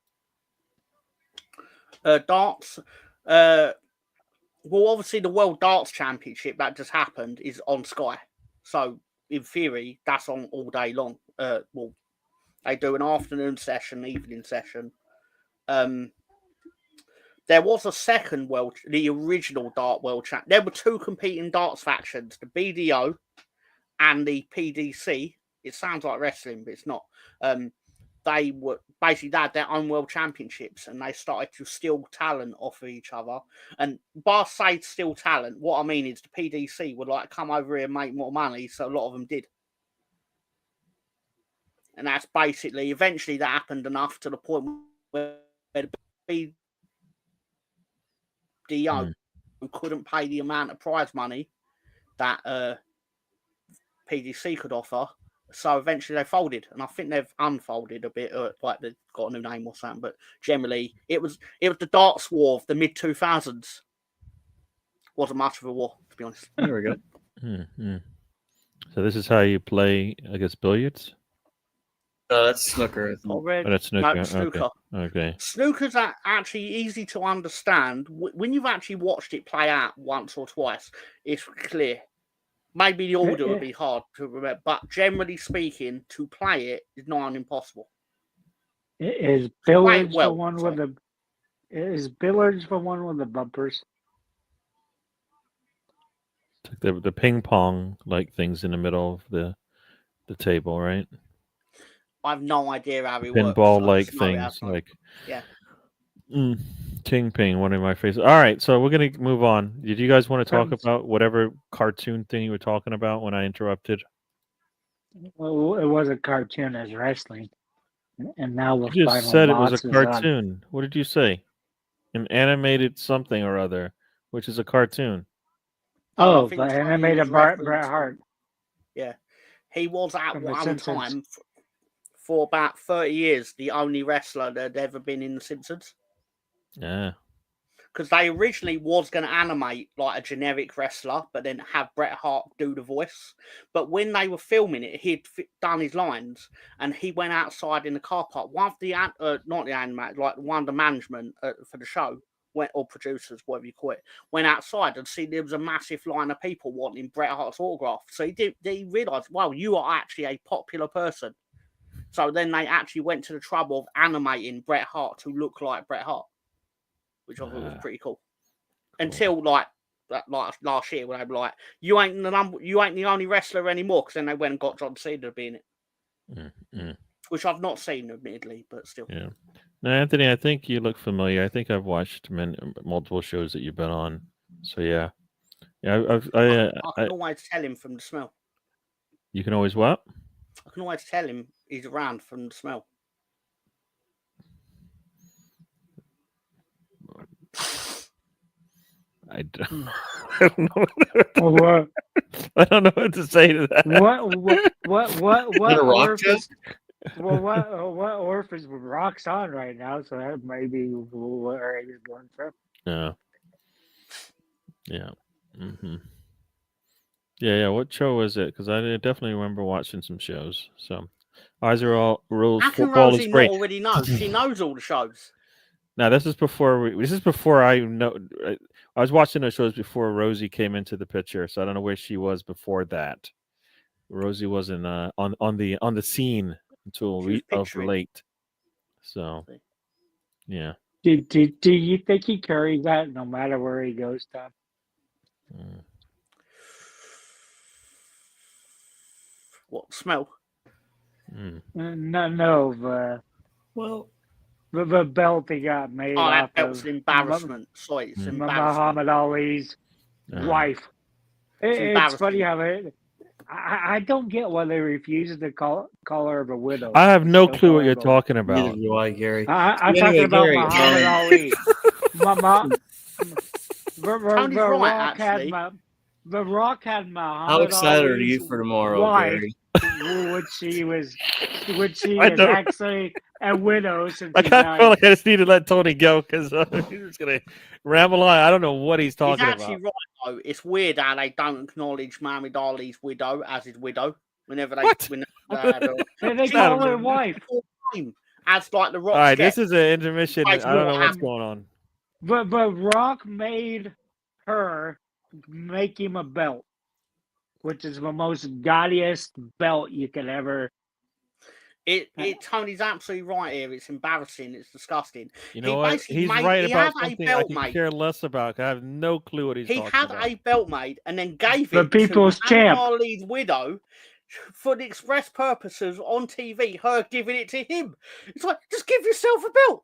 Darts. Well, obviously, the World Darts Championship that just happened is on Sky. So, in theory, that's on all day long. Well, they do an afternoon session, evening session. There was a second the original Dart World Champ. There were two competing darts factions, the BDO and the PDC. It sounds like wrestling, but it's not. They had their own world championships, and they started to steal talent off of each other. And by say steal talent, what I mean is the PDC would like come over here and make more money, so a lot of them did. And that's basically, eventually that happened enough to the point where the BDO couldn't pay the amount of prize money that PDC could offer. So eventually they folded, and I think they've unfolded a bit, like they've got a new name or something. But generally, it was the darts war of the mid 2000s. Wasn't much of a war, to be honest. There we go. So this is how you play, I guess, billiards. That's snooker. That's snooker. No, snooker. Okay. Snooker's actually easy to understand when you've actually watched it play out once or twice. It's clear. Maybe the order would be hard to remember, but generally speaking, to play it is not impossible. Is billiards the one with the? Is billiards the one with the bumpers? the ping pong like things in the middle of the table, right? I have no idea how it works. Pinball I like just know it things, has one. like Yeah. Ting Ping, one of my favorites. All right, so we're gonna move on. Did you guys want to talk Thanks. about whatever cartoon thing you were talking about when I interrupted? Well, it was a cartoon as wrestling, and now we're You just final said it was a boss is on. cartoon. What did you say? An animated something or other, which is a cartoon. Oh, I think but Tony animated was Bret referencing- Hart Yeah. He was at from The one Simpsons. time for about 30 years the only wrestler that had ever been in The Simpsons. Yeah. Because they originally was going to animate like a generic wrestler, but then have Bret Hart do the voice. But when they were filming it, he'd done his lines, and he went outside in the car park. One of the not the animators, like one of the management for the show, went, or producers, whatever you call it, went outside and see there was a massive line of people wanting Bret Hart's autograph. So he realised, wow, you are actually a popular person. So then they actually went to the trouble of animating Bret Hart to look like Bret Hart, which I thought was pretty cool. Until like last year, when they were like, "You ain't the only wrestler anymore," because then they went and got John Cena to be in it, which I've not seen, admittedly, but still. Yeah. Now, Anthony, I think you look familiar. I think I've watched multiple shows that you've been on. So yeah, I can always tell him from the smell. You can always what? I can always tell him he's around from the smell. I don't know. What? I don't know what to say to that. What a rock orifice? Well, what orifice Rock's on right now? So that might be where he's going from. Yeah. Yeah. Mm-hmm. Yeah. What show was it? Because I definitely remember watching some shows. So, eyes are all rules. How can Football Rosie is great. not already know? She knows all the shows. Now this is before I know. I was watching those shows before Rosie came into the picture, so I don't know where she was before that. Rosie wasn't on the scene until of late. So, yeah. Do you think he carries that no matter where he goes, Tom? What smell? No. Well, the belt he got made. Oh, that off belt's of an embarrassment. Sorry, it's embarrassment. Muhammad Ali's wife. It's funny how I don't get why they refuse to call her a widow. I have no clue what you're talking about. Neither do I, Gary. I'm talking about Gary, Muhammad Ali. The Rock had Muhammad How excited are Ali's you for tomorrow, wife, Gary? which she is actually a widow since I he kind of died. feel like I just need to let Tony go because he's just gonna ramble on. I don't know what he's talking He's actually about. right though. It's weird how they don't acknowledge Muhammad Ali's widow as his widow whenever they They call her wife. As like the Rock. All right, this is an intermission. I Like, don't know what what's happened? going on. But Rock made her make him a belt, which is the most gaudiest belt you could ever. Tony's absolutely right here. It's embarrassing. It's disgusting. You know what? He's right about something I can care less about. I have no clue what he's talking about. He had a belt made and then gave The it people's to champ. Ali's widow for the express purposes on TV, her giving it to him. It's like, just give yourself a belt.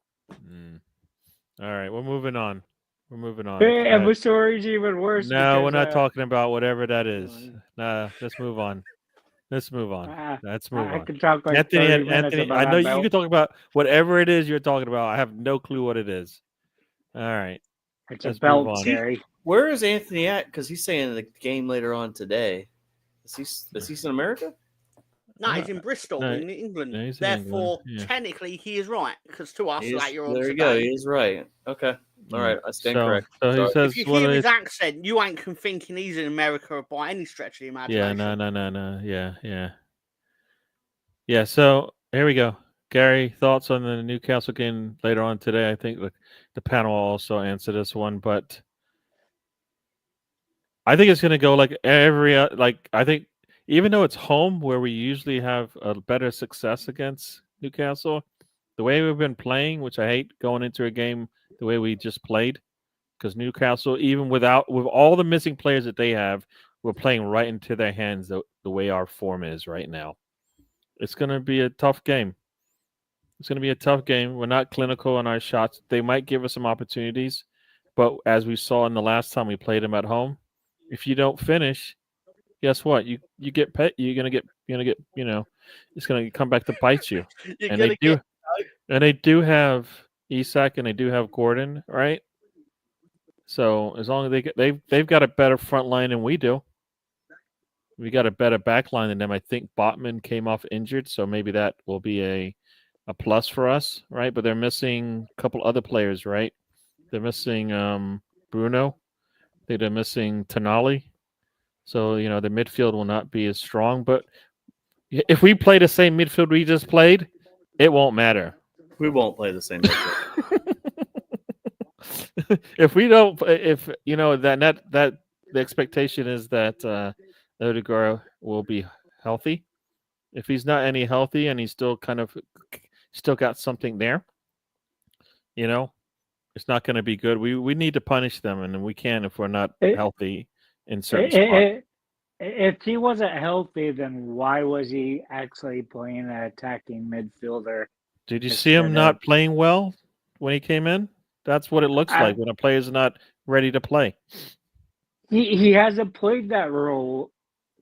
All right, we're moving on. And the story's even worse. No, we're because, not talking about whatever that is. No, let's move on. Let's move on. I could talk like Anthony, 30 minutes about I know that you can talk about whatever it is you're talking about. I have no clue what it is. All right. It's a belt, Gary. Where is Anthony at? Because he's saying the game later on today. Is he in America? No, he's in Bristol, in England. No, he's in Therefore, England, yeah. technically, he is right. Because to us, later on there today. you go. He is right. Okay. All right. I stand correct. So he says, if you hear his accent, you ain't thinking he's in America by any stretch of the imagination. Yeah, no. Yeah. Yeah, so here we go. Gary, thoughts on the Newcastle game later on today? I think the panel will also answer this one, but I think it's going to go like I think even though it's home where we usually have a better success against Newcastle, the way we've been playing, which I hate going into a game the way we just played, because Newcastle, even with all the missing players that they have, we're playing right into their hands the way our form is right now. It's going to be a tough game. It's going to be a tough game. We're not clinical on our shots. They might give us some opportunities, but as we saw in the last time we played them at home, if you don't finish, guess what? You get pet. You're gonna get. It's gonna come back to bite you. You're And gonna they do. get And they do have Isak and they do have Gordon, right? So as long as they've got a better front line than we do. We got a better back line than them. I think Botman came off injured, so maybe that will be a plus for us, right? But they're missing a couple other players, right? They're missing Bruno. They're missing Tonali. So, the midfield will not be as strong. But if we play the same midfield we just played, it won't matter. We won't play the same midfield. If we don't, if that the expectation is that Odegaard will be healthy. If he's not any healthy and he's still still got something there, it's not going to be good. We need to punish them, and we can if we're not healthy in certain spots. If he wasn't healthy, then why was he actually playing an attacking midfielder? Did you see him not playing well when he came in? That's what it looks like when a player's not ready to play. He hasn't played that role.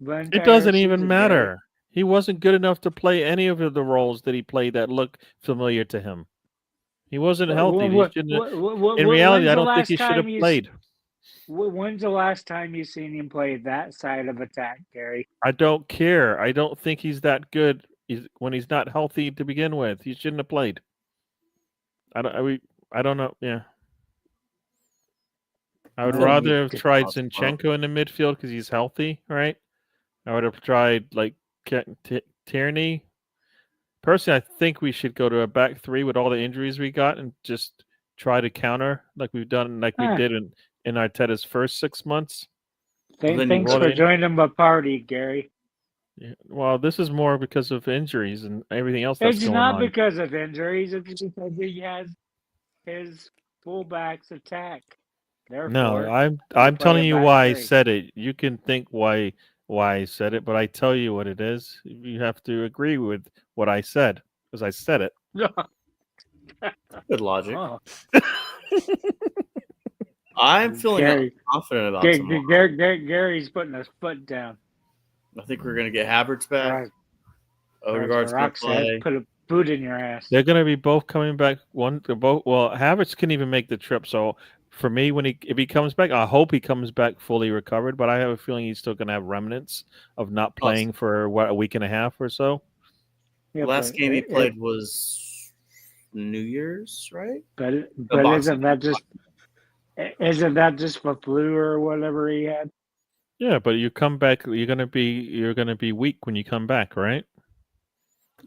It doesn't even matter. He wasn't good enough to play any of the roles that he played that look familiar to him. He wasn't healthy. In reality, I don't think he should have played. When's the last time you've seen him play that side of attack, Gary? I don't care. I don't think he's that good when he's not healthy to begin with. He shouldn't have played. I don't know. Yeah. I would rather have tried Zinchenko in the midfield because he's healthy, right? I would have tried Tierney. Personally, I think we should go to a back three with all the injuries we got and just try to counter like we've done, we did in Arteta's first 6 months. Thanks for joining my party, Gary. Yeah, well, this is more because of injuries and everything else that's going on. It's not because of injuries. It's because he has his fullbacks attack. No, I'm telling you why I said it. You can think why I said it, but I tell you what it is. You have to agree with what I said because I said it. Good logic. Oh. I'm feeling confident about Gary's putting his foot down. I think we're going to get Havertz back. Odegaard's going to play. Put a boot in your ass. They're going to be both coming back. Well, Havertz can even make the trip. So for me, if he comes back, I hope he comes back fully recovered. But I have a feeling he's still going to have remnants of not playing for a week and a half or so. The last game he played was New Year's, right? But isn't that just for flu or whatever he had? Yeah, but you come back, you're gonna be weak when you come back, right?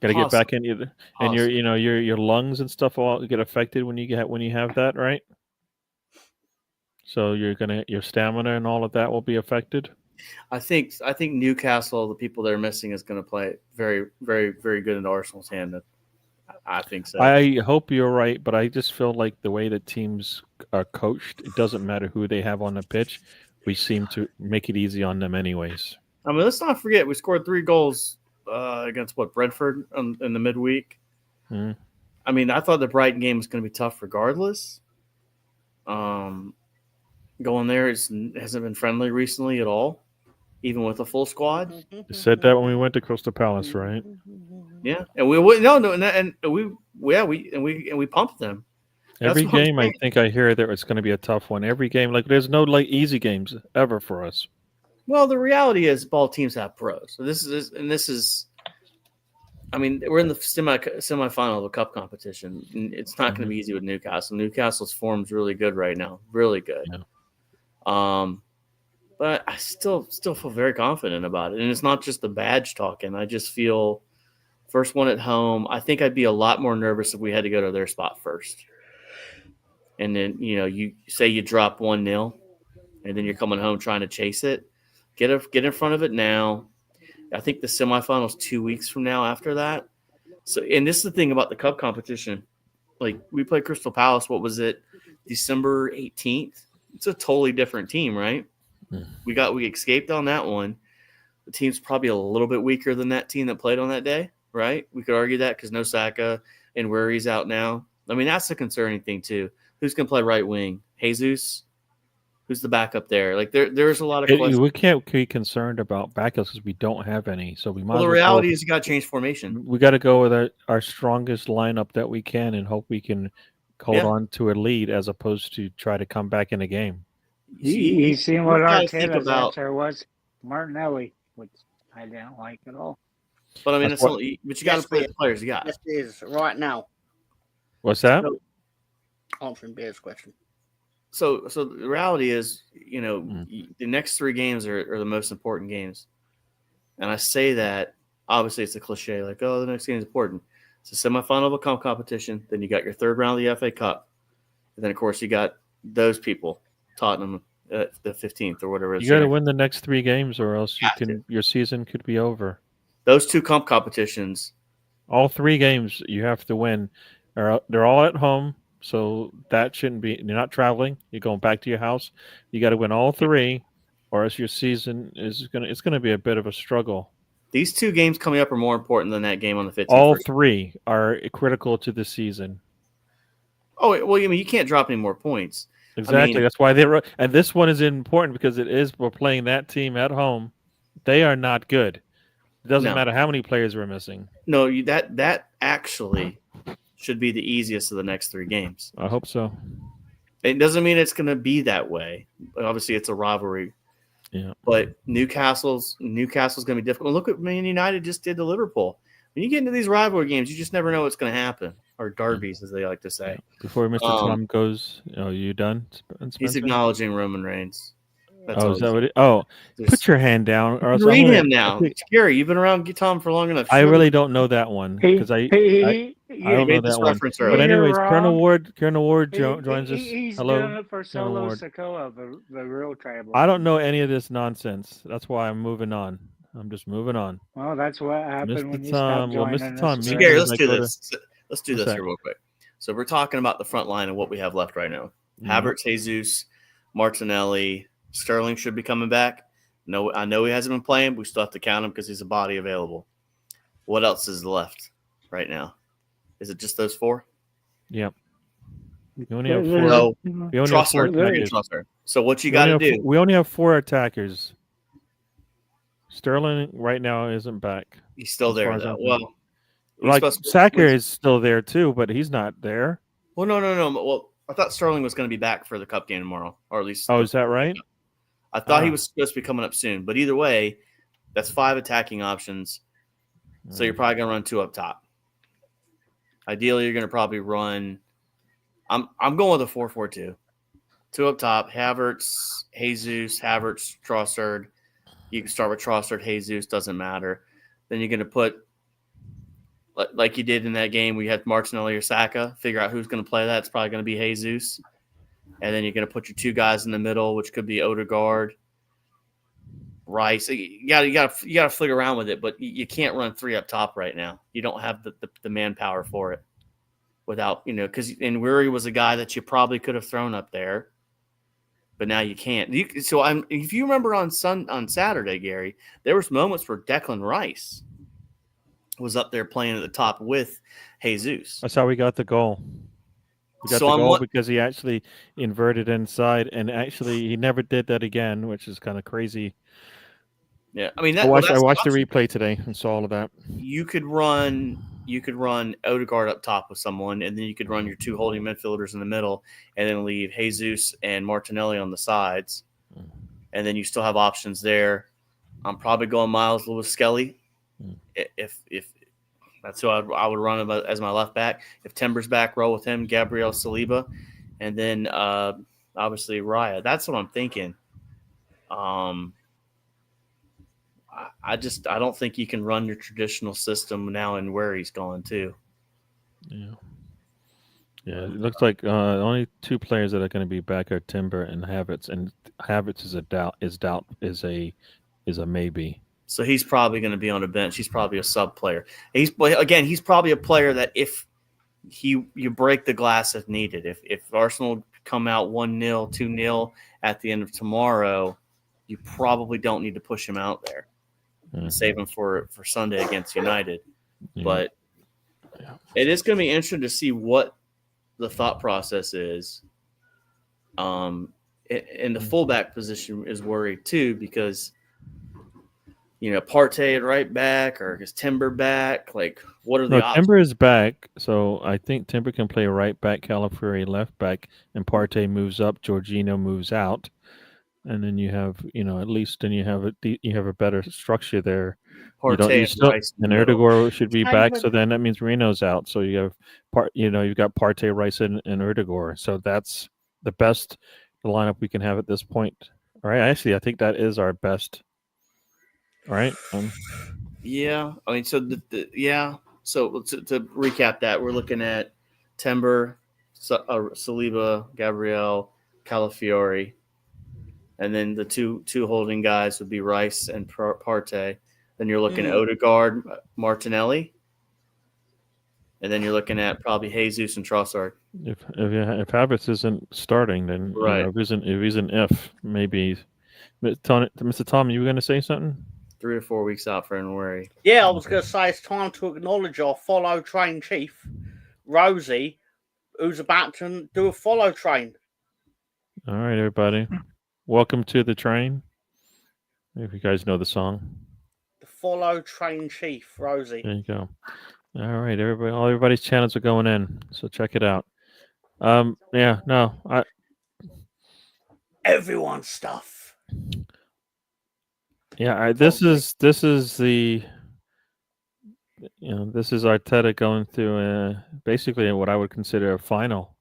Got to get back in, and your lungs and stuff all get affected when you have that, right? So your stamina and all of that will be affected. I think Newcastle, the people they're missing, is going to play very, very, very good in Arsenal's hand. I think so. I hope you're right, but I just feel like the way that teams are coached, it doesn't matter who they have on the pitch. We seem to make it easy on them anyways. I mean, let's not forget we scored 3 goals against Brentford in the midweek. Hmm. I mean, I thought the Brighton game was going to be tough regardless. Going there hasn't been friendly recently at all, even with a full squad. You said that when we went to Crystal Palace, right? Yeah, and we pumped them. Every game, I think I hear that it's going to be a tough one. Every game, there's no easy games ever for us. Well, the reality is, all teams have pros. So this is. I mean, we're in the semifinal of a cup competition. And it's not going to be easy with Newcastle. Newcastle's form's really good right now, really good. Yeah. But I still feel very confident about it, and it's not just the badge talking. I just feel first one at home. I think I'd be a lot more nervous if we had to go to their spot first. And then, you say you drop 1-0 and then you're coming home trying to chase it. Get in front of it now. I think the semifinal's 2 weeks from now after that. So, and this is the thing about the cup competition. We played Crystal Palace, what was it, December 18th? It's a totally different team, right? We escaped on that one. The team's probably a little bit weaker than that team that played on that day, right? We could argue that because no Saka and Worry's out now. I mean, that's the concerning thing too. Who's going to play right wing? Jesus? Who's the backup there? Like there's a lot of questions. We can't be concerned about backups because we don't have any. So we might. Well, the reality is you got to change formation. We got to go with our strongest lineup that we can and hope we can hold on to a lead as opposed to try to come back in a game. You seen what Arteta's answer was? Martinelli, which I didn't like at all. But I mean, but you got to play the players you got. Yes, it is right now. What's that? Answering Bear's question. So the reality is, the next 3 games are the most important games. And I say that, obviously it's a cliche, like, oh, the next game is important. It's a semifinal of a comp competition. Then you got your 3rd round of the FA Cup. And then, of course, you got those people, Tottenham, the 15th or whatever. You got to win the next 3 games or else your season could be over. Those 2 comp competitions. All 3 games you have to win. They're all at home. So that shouldn't be. You're not traveling. You're going back to your house. You got to win all 3, or else your season is gonna. It's gonna be a bit of a struggle. These 2 games coming up are more important than that game on the 15th. All 3 are critical to the season. Oh well, I mean, you can't drop any more points. Exactly. That's why and this one is important because we're playing that team at home. They are not good. It doesn't matter how many players we're missing. No, that actually should be the easiest of the next 3 games. I hope so. It doesn't mean it's going to be that way. Obviously, it's a rivalry. Yeah. But Newcastle's going to be difficult. Look what Man United just did to Liverpool. When you get into these rivalry games, you just never know what's going to happen. Or derbies, as they like to say. Before Mr. Tom goes, are you done, Spencer? He's acknowledging Roman Reigns. That's is that what it? Oh, put your hand down. Or read him now. Gary, you've been around Tom for long enough. I really don't know that one because I don't know that one. But anyways, Colonel Ward joins us. He's Hello, doing it for Solo Sikoa, the real tribal. I don't know any of this nonsense. That's why I'm moving on. I'm just moving on. Well, that's what happened Mr. when you Tom, stopped joining Mr. Tom, us. Gary, let's do this. Let's do this here real quick. So we're talking about the front line and what we have left right now. Havertz, Jesus, Martinelli, Sterling should be coming back. No, I know he hasn't been playing, but we still have to count him because he's a body available. What else is left right now? Is it just those 4? Yep. We only have 4. No, we only have 4 attackers. So what you got to do? We only have 4 attackers. Sterling right now isn't back. He's still there, though. Well, like Saka is still there too, but he's not there. Well, no. Well, I thought Sterling was going to be back for the cup game tomorrow, or at least. Oh, is that right? I thought he was supposed to be coming up soon, but either way, that's 5 attacking options. So you're probably going to run 2 up top. Ideally, you're going to probably run. I'm going with a 4-4-2. 2 up top: Havertz, Jesus, Havertz, Trossard. You can start with Trossard, Jesus, doesn't matter. Then you're going to put, like you did in that game, we had Martinelli or Saka. Figure out who's going to play that. It's probably going to be Jesus. And then you're going to put your 2 guys in the middle, which could be Odegaard, Rice. You got to flick around with it, but you can't run 3 up top right now. You don't have the manpower for it. Without because Weary was a guy that you probably could have thrown up there, but now you can't. If you remember on Saturday, Gary, there was moments where Declan Rice was up there playing at the top with Jesus. That's how we got the goal. We got the goal because he actually inverted inside, and actually he never did that again, which is kind of crazy. Yeah, I mean, I watched the replay today and saw all of that. You could run Odegaard up top with someone, and then you could run your 2 holding midfielders in the middle, and then leave Jesus and Martinelli on the sides, and then you still have options there. I'm probably going Miles Lewis-Skelly if that's who I would run as my left back. If Timber's back, roll with him, Gabriel Saliba, and then obviously Raya. That's what I'm thinking. I don't think you can run your traditional system now and where he's going too. Yeah. Yeah, it looks like only 2 players that are going to be back are Timber and Havertz, and Havertz is a maybe. So he's probably going to be on a bench. He's probably a sub player. He's probably a player that if you break the glass if needed. If Arsenal come out 1-0, 2-0 at the end of tomorrow, you probably don't need to push him out there. Save him for Sunday against United. Yeah. But it is going to be interesting to see what the thought process is. And the fullback position is worried too because, Partey at right back or is Timber back? Like, what are the options? Timber is back, so I think Timber can play right back, Calafiori left back, and Partey moves up, Jorginho moves out, and then you have, at least then you have a better structure there. Partey and Rice in and the middle. Erdegaard should be back, Timber- so then that means Reno's out. So you have you've got Partey, Rice, and Erdegaard. So that's the best lineup we can have at this point. All right, actually, I think that is our best. All right. Yeah, I mean, so So to recap that, we're looking at Timber, Saliba, Gabriel, Calafiori, and then the two holding guys would be Rice and Partey. Then you're looking at Odegaard, Martinelli, and then you're looking at probably Jesus and Trossard. If Havertz isn't starting, then Right. if he's an if, maybe. Mr. Tom, you were going to say something? 3 or 4 weeks out for January. Yeah, I was going to say it's time to acknowledge our follow train chief, Rosie, who's about to do a follow train. All right, everybody. Welcome to the train. If you guys know the song. The follow train chief, Rosie. There you go. All right, everybody. All everybody's channels are going in, so check it out. Everyone's stuff. Yeah, this is the this is Arteta going through basically what I would consider a final.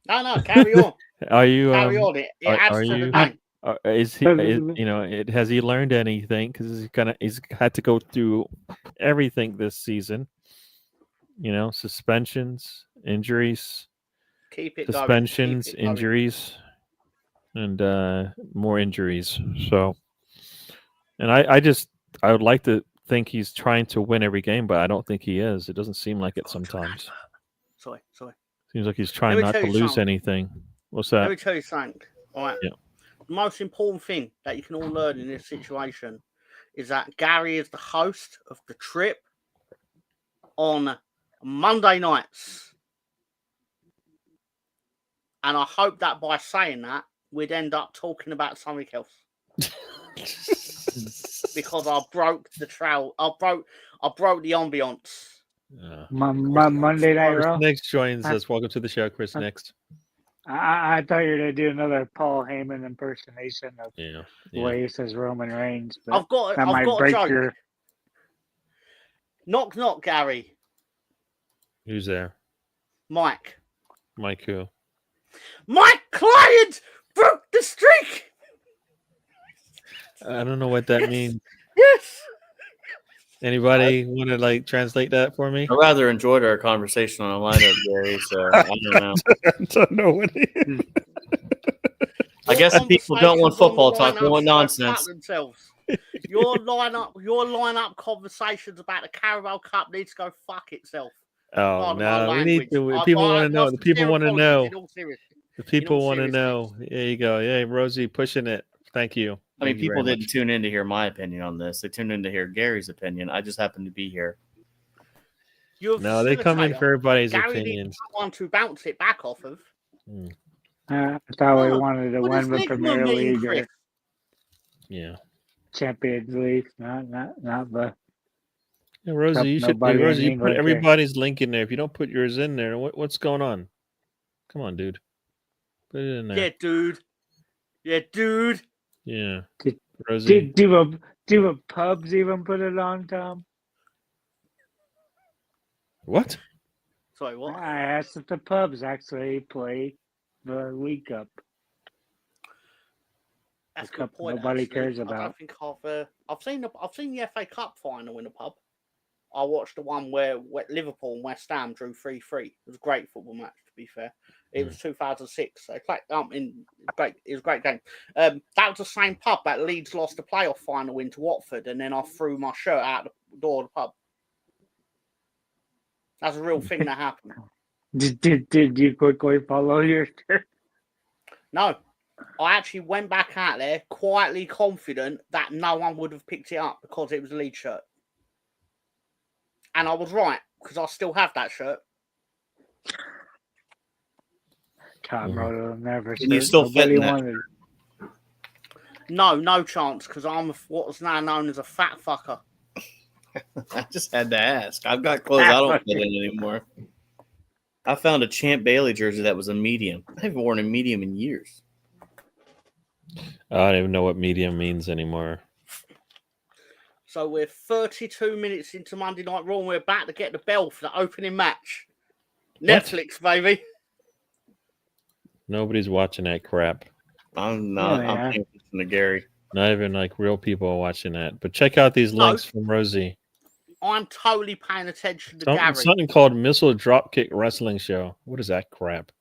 No, carry on. Are you Carry on. It adds to the game. Is he? Has he learned anything? Because he's had to go through everything this season. Suspensions, injuries, Keep it suspensions, going. Keep it going. injuries, and more injuries. So, and I would like to think he's trying to win every game, but I don't think he is. It doesn't seem like it sometimes. Sorry. Seems like he's trying not to lose anything. What's that? Let me tell you something. All right. Yeah. The most important thing that you can all learn in this situation is that Gary is the host of the trip on Monday nights. And I hope that by saying that, we'd end up talking about something else. Because I broke the trail. I broke the ambience. Monday Night Raw. Next joins us. Welcome to the show, Chris. Next. I thought you were going to do another Paul Heyman impersonation of Yeah. the way he says Roman Reigns. But I've got a joke. Knock, knock, Gary. Who's there? Mike. Mike who? My client broke the streak. I don't know what that means. Yes. Anybody want to translate that for me? I rather enjoyed our conversation on a lineup, Gary. So I don't know. I don't know what it is. I guess if people don't want football talk, they want nonsense. Your lineup conversations about the Carabao Cup needs to go fuck itself. Oh no, we need to. People want to know. The people want to know. The people want to know. There you go. Yeah, Rosie pushing it. Thank you. I mean, people didn't tune in to hear my opinion on this. They tuned in to hear Gary's opinion. I just happened to be here. No, they come in for everybody's Gary opinions. Someone to bounce it back off of. I thought we wanted to win the Premier League or Champions League, not the. Yeah, Rosie, you should. Hey, Rosie, you put everybody's link in there. If you don't put yours in there, what's going on? Come on, dude. Put it in there. Yeah, dude. Yeah. Rosie. Do a pubs even put it on, Tom? What? Sorry, what? I asked if the pubs actually play the League Cup. That's a good point. Nobody cares about. I don't think I've seen the FA Cup final in a pub. I watched the one where Liverpool and West Ham drew 3-3. It was a great football match, to be fair. It was 2006. They played it was a great game. That was the same pub that Leeds lost the playoff final into Watford, and then I threw my shirt out the door of the pub. That's a real thing that happened. Did you quickly follow your shirt? No. I actually went back out there quietly confident that no one would have picked it up because it was a lead shirt. And I was right, because I still have that shirt. Top Moto never. Can you still fit in that wanted. No chance, because I'm what's now known as a fat fucker. I just had to ask. I've got clothes I don't fit in anymore. I found a Champ Bailey jersey that was a medium. I haven't worn a medium in years. I don't even know what medium means anymore. So we're 32 minutes into Monday Night Raw, and we're about to get the bell for the opening match. Netflix, baby. Nobody's watching that crap. I'm not. Yeah, I'm paying attention to Gary. Not even like real people are watching that. But check out these links from Rosie. I'm totally paying attention to Gary. Something called Missile Dropkick Wrestling Show. What is that crap?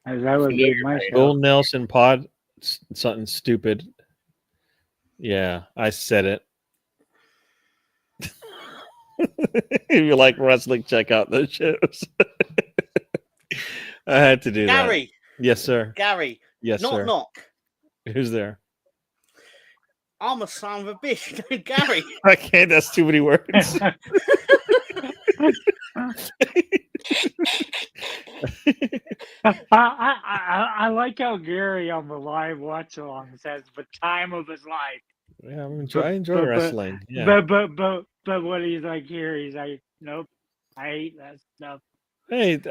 That would be my show. Bill Nelson Pod. Something stupid. Yeah, I said it. If you like wrestling, check out those shows. I had to do that. Gary. Yes, sir. Gary. Yes, sir. Knock. Who's there? I'm a son of a bitch named Gary. I can't. That's too many words. I like how Gary on the live watch along says the time of his life. Yeah, I enjoy wrestling. Yeah. But what he's like here, he's like, nope, I hate that stuff. Hey, He's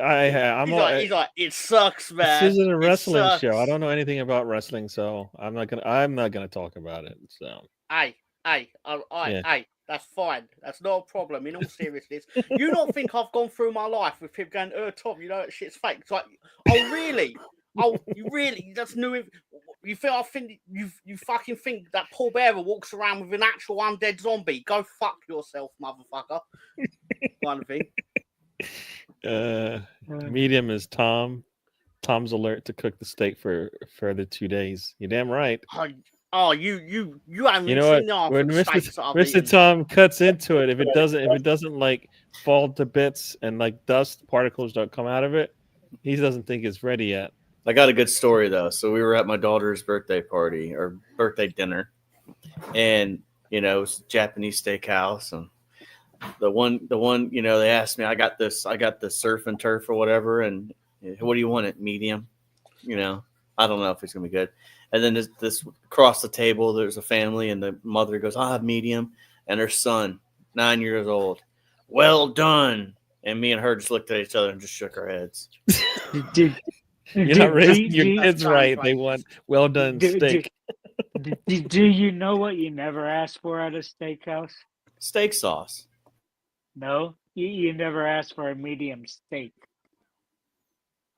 like, it sucks, man. This isn't a wrestling show. I don't know anything about wrestling, so I'm not gonna talk about it. So hey, that's fine. That's not a problem. In all seriousness, you don't think I've gone through my life with him going, Tom, you know that shit's fake. It's like, oh really? Oh, you really? That's new. You think you fucking think that Paul Bearer walks around with an actual undead zombie? Go fuck yourself, motherfucker. Kind of thing. Medium is Tom. Tom's alert to cook the steak for further 2 days. You're damn right. Oh, you haven't know seen what? the When Mr. Tom cuts into it, if it doesn't like fall to bits and like dust particles don't come out of it, he doesn't think it's ready yet. I got a good story though. So we were at my daughter's birthday party or birthday dinner, and it was Japanese steakhouse, and the one they asked me, I got the surf and turf or whatever, and what do you want it medium? I don't know if it's gonna be good. And then this across the table, there's a family, and the mother goes, "I have medium," and her son, 9 years old, well done. And me and her just looked at each other and just shook our heads. You're not raising your kids right. They want well done steak. Do you know what you never asked for at a steakhouse? Steak sauce. No, you never asked for a medium steak.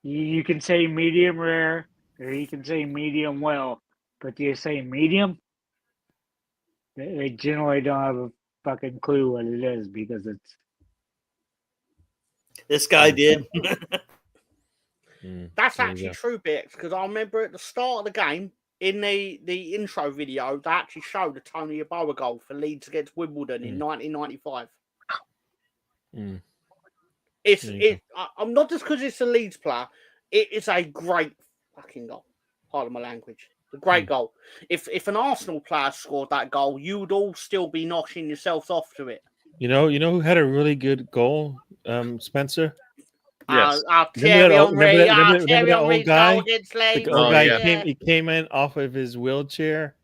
You can say medium rare, or you can say medium well, but do you say medium? They generally don't have a fucking clue what it is because it's. This guy did. That's actually true, Bix, because I remember at the start of the game, in the intro video, they actually showed the Tony Yeboah goal for Leeds against Wimbledon in 1995. I'm not just because it's a Leeds player. It is a great fucking goal. Pardon my language. A great goal. If an Arsenal player scored that goal, you would all still be knocking yourselves off to it. You know who had a really good goal, Spencer? Yes. Thierry Henry. Remember that old guy? The old guy came in off of his wheelchair.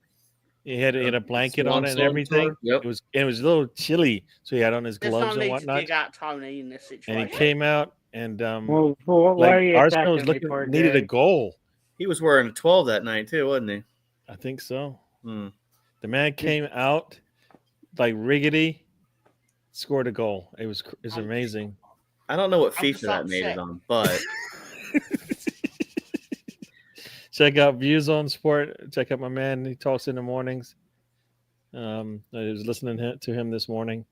He had a blanket on it and everything. Yep. It was a little chilly, so he had on his gloves and whatnot. To dig out Tony in this situation. And he came out and Arsenal needed a goal. He was wearing a 12 that night too, wasn't he? I think so. The man came out like riggedy, scored a goal. It was amazing. I don't know what FIFA that made it on, but check out Views on Sport. Check out my man. He talks in the mornings. I was listening to him this morning.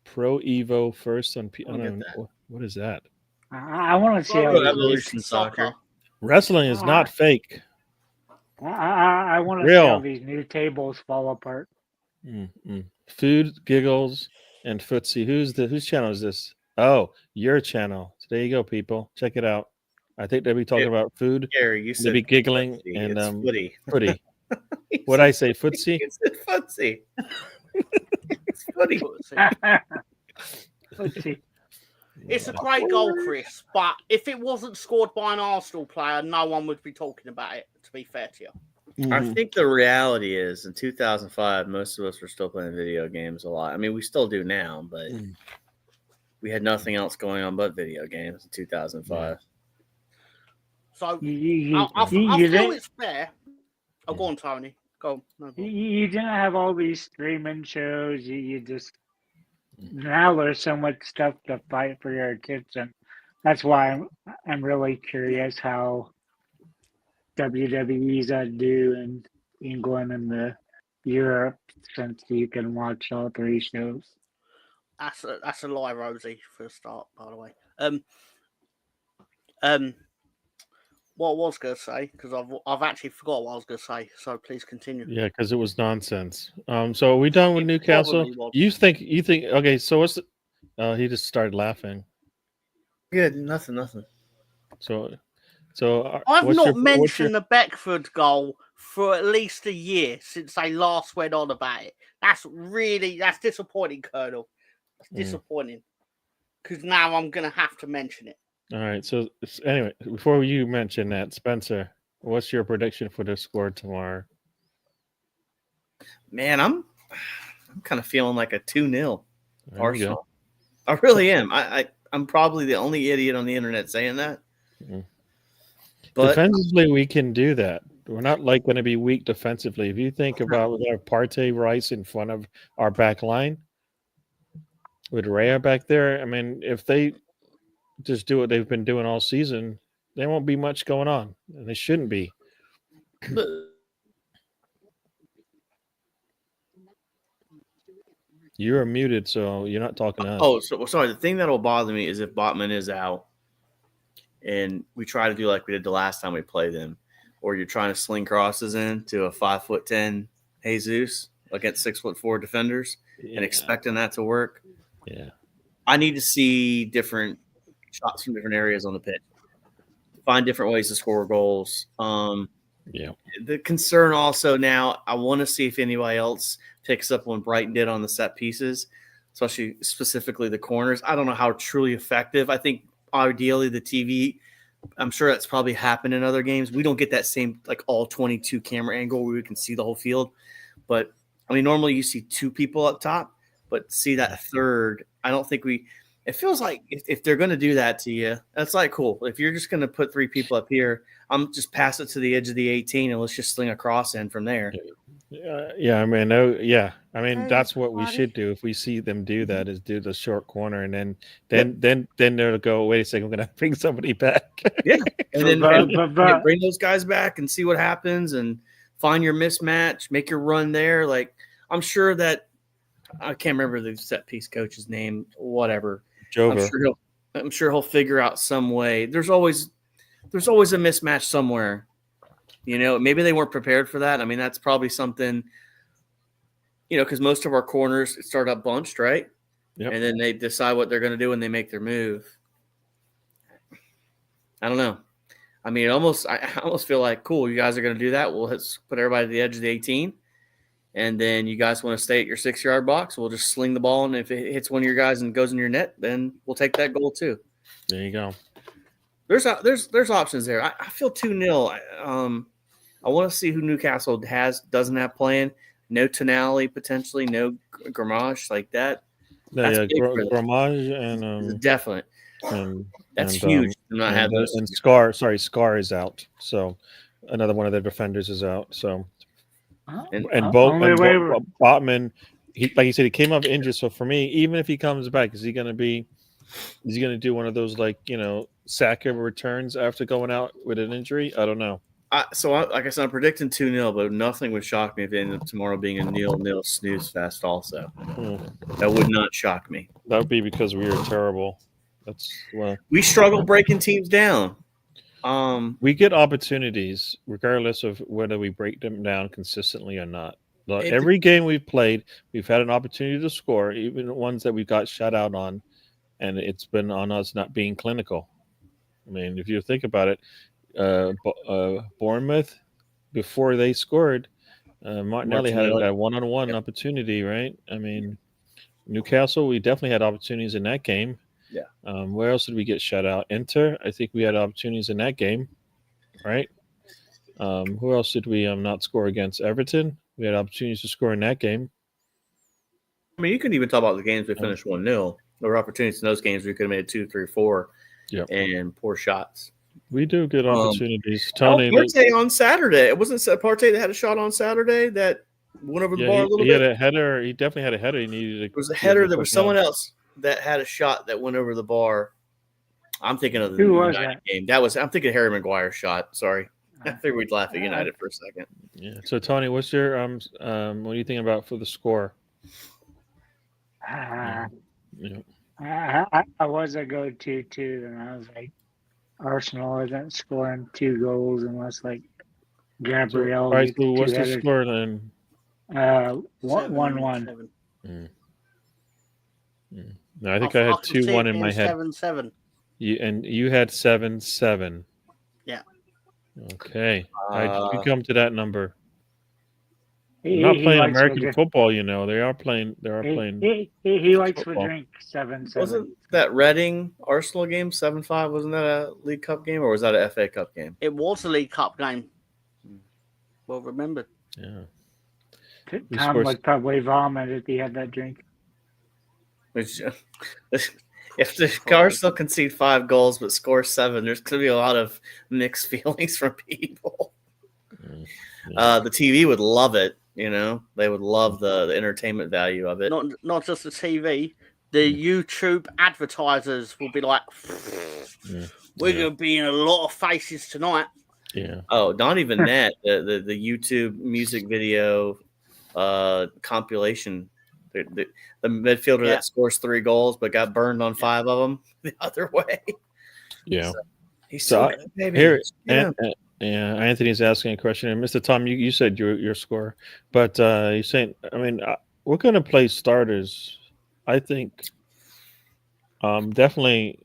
Pro Evo first on P. I don't know what is that. I want to see how Evolution Soccer. Wrestling is not fake. I want to see how these new tables fall apart. Food, giggles, and footsie. Whose channel is this? Oh, your channel. So there you go, people. Check it out. I think they'll be talking about food. Gary, you They'll said be giggling footsie. and It's footy. footy. You What said- I say, footsie? You said footsie. It's footy. Let's see. It's a great goal, Chris, but if it wasn't scored by an Arsenal player, no one would be talking about it, to be fair to you. I Mhm. think the reality is in 2005, most of us were still playing video games a lot. I mean, we still do now, but we had nothing else going on but video games in 2005. So You I feel didn't- it's fair. Oh, go on, Tony. Go on. No, go on. you didn't have all these streaming shows. You just now there's so much stuff to fight for your attention. That's why I'm really curious how WWE's do in England and the Europe, since you can watch all three shows. That's a lie, Rosie, for a start, by the way. What I was going to say, because I've actually forgot what I was going to say, so please continue. Yeah, because it was nonsense. So are we done with It Newcastle? probably was. You think? Okay, so what's the, he just started laughing. Good, nothing. So I've what's not your- mentioned the Beckford goal for at least a year since they last went on about it. That's disappointing, Colonel. That's disappointing. Because now I'm going to have to mention it. All right. So anyway, before you mention that, Spencer, what's your prediction for the score tomorrow? Man, I'm kind of feeling like a 2-0 There you go. Arsenal. I really am. I'm probably the only idiot on the internet saying that. Mhm. But Defensively, we can do that. We're not like going to be weak defensively. If you think about with our Partey Rice in front of our back line, with Raya back there, I mean, if they just do what they've been doing all season, there won't be much going on, and they shouldn't be. You're muted, so you're not talking to us. oh, so sorry. The thing that'll bother me is if Botman is out, and we try to do like we did the last time we played them, or you're trying to sling crosses into a 5'10" Jesus against 6'4" defenders and expecting that to work. Yeah. I need to see different shots from different areas on the pitch, find different ways to score goals. Yeah. The concern also now, I want to see if anybody else picks up what Brighton did on the set pieces, especially specifically the corners. I don't know how truly effective. I think ideally the TV, I'm sure that's probably happened in other games. We don't get that same like all 22 camera angle where we can see the whole field. But I mean, normally you see two people up top, but see that third, I don't think it feels like if they're going to do that to you, that's like cool. If you're just going to put three people up here, I'm just pass it to the edge of the 18 and let's just sling a cross in from there. Yeah, I mean, Hey, that's what we buddy. should do if we see them do that is do the short corner, and then they'll go, wait a second, we're gonna bring somebody back. Yeah, and then But- bring those guys back and see what happens, and find your mismatch, make your run there. Like I'm sure that I can't remember the set piece coach's name, whatever. Jover. I'm sure he'll figure out some way. There's always a mismatch somewhere. You know, maybe they weren't prepared for that. I mean, that's probably something, you know, because most of our corners start up bunched, right? Yep. And then they decide what they're going to do when they make their move. I don't know. I mean, I almost feel like, cool, you guys are going to do that. We'll put everybody to the edge of the 18. And then you guys want to stay at your 6-yard box. We'll just sling the ball. And if it hits one of your guys and goes in your net, then we'll take that goal too. There you go. There's options there. I feel 2-0. I want to see who Newcastle doesn't have playing. No Tonali, potentially. No Gramage like that. That's big for them. Gramage and Definitely. That's and, huge. to not have those. and Scar is out. So another one of their defenders is out. So and Botman, like you said, he came up injured. So for me, even if he comes back, is he going to do one of those like Saka returns after going out with an injury? I don't know. Like I said, I'm predicting 2-0, but nothing would shock me if it ended up tomorrow being a 0-0 snooze fest. Also, that would not shock me. That would be because we are terrible. We struggle breaking teams down. We get opportunities regardless of whether we break them down consistently or not. Every game we've played, we've had an opportunity to score, even the ones that we got shut out on, and it's been on us not being clinical. I mean, if you think about it, Bournemouth, before they scored, Martinelli had Martinelli. that one-on-one opportunity, right? I mean, Newcastle, we definitely had opportunities in that game. Yeah. Where else did we get shut out? Inter, I think we had opportunities in that game, right? Who else did we not score against? Everton, we had opportunities to score in that game. I mean, you can even talk about the games we finished 1-0. There were opportunities in those games we could have made 2, 3, 4, and poor shots. We do good opportunities. Tony, Tony, on Saturday. It wasn't Partey that had a shot on Saturday that went over the bar a little he bit. had a header. He definitely had a header. He needed to. It was a header. There was someone else that had a shot that went over the bar. I'm thinking of the United game. I'm thinking Harry Maguire's shot. Sorry. I figured we'd laugh at United for a second. Yeah. So Tony, what's your what are you thinking about for the score? I was a go-to too, and I was like, Arsenal isn't scoring 2 goals unless like Gabriel. So, right, so what's the score then? 1-1. No, I think I had 2-1 in my head. 7-7. You had 7-7. Yeah. Okay. How did you come to that number? He not playing American football, you know. They are playing. He likes to drink 7-7. Wasn't that Reading Arsenal game 7-5? Wasn't that a League Cup game or was that an FA Cup game? It was a League Cup game. Well remembered. Yeah. Tom would probably vomit if he had that drink. If the Arsenal concede 5 goals but score 7, there's going to be a lot of mixed feelings from people. The TV would love it. You know, they would love the entertainment value of it. Not just the TV. The YouTube advertisers will be like, we're going to be in a lot of faces tonight. Yeah. Oh, not even that. The YouTube music video compilation. The midfielder that scores 3 goals but got burned on 5 of them the other way. Yeah. So he's so good, baby. Here, Anthony's asking a question, and Mr. Tom, you said your score, but you're saying, I mean, we're going to play starters. I think definitely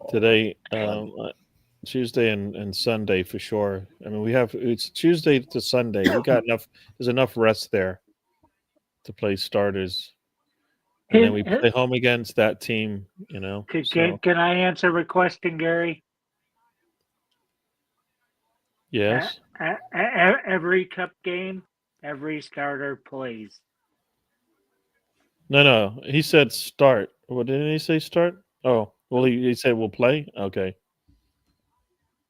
today, Tuesday and Sunday for sure. I mean, it's Tuesday to Sunday. We got enough. There's enough rest there to play starters, and then we play home against that team. You know. Can I answer requesting Gary? Yes. Every cup game, every starter plays. No. He said start. What didn't he say? Start. Oh, well, he said we'll play. Okay.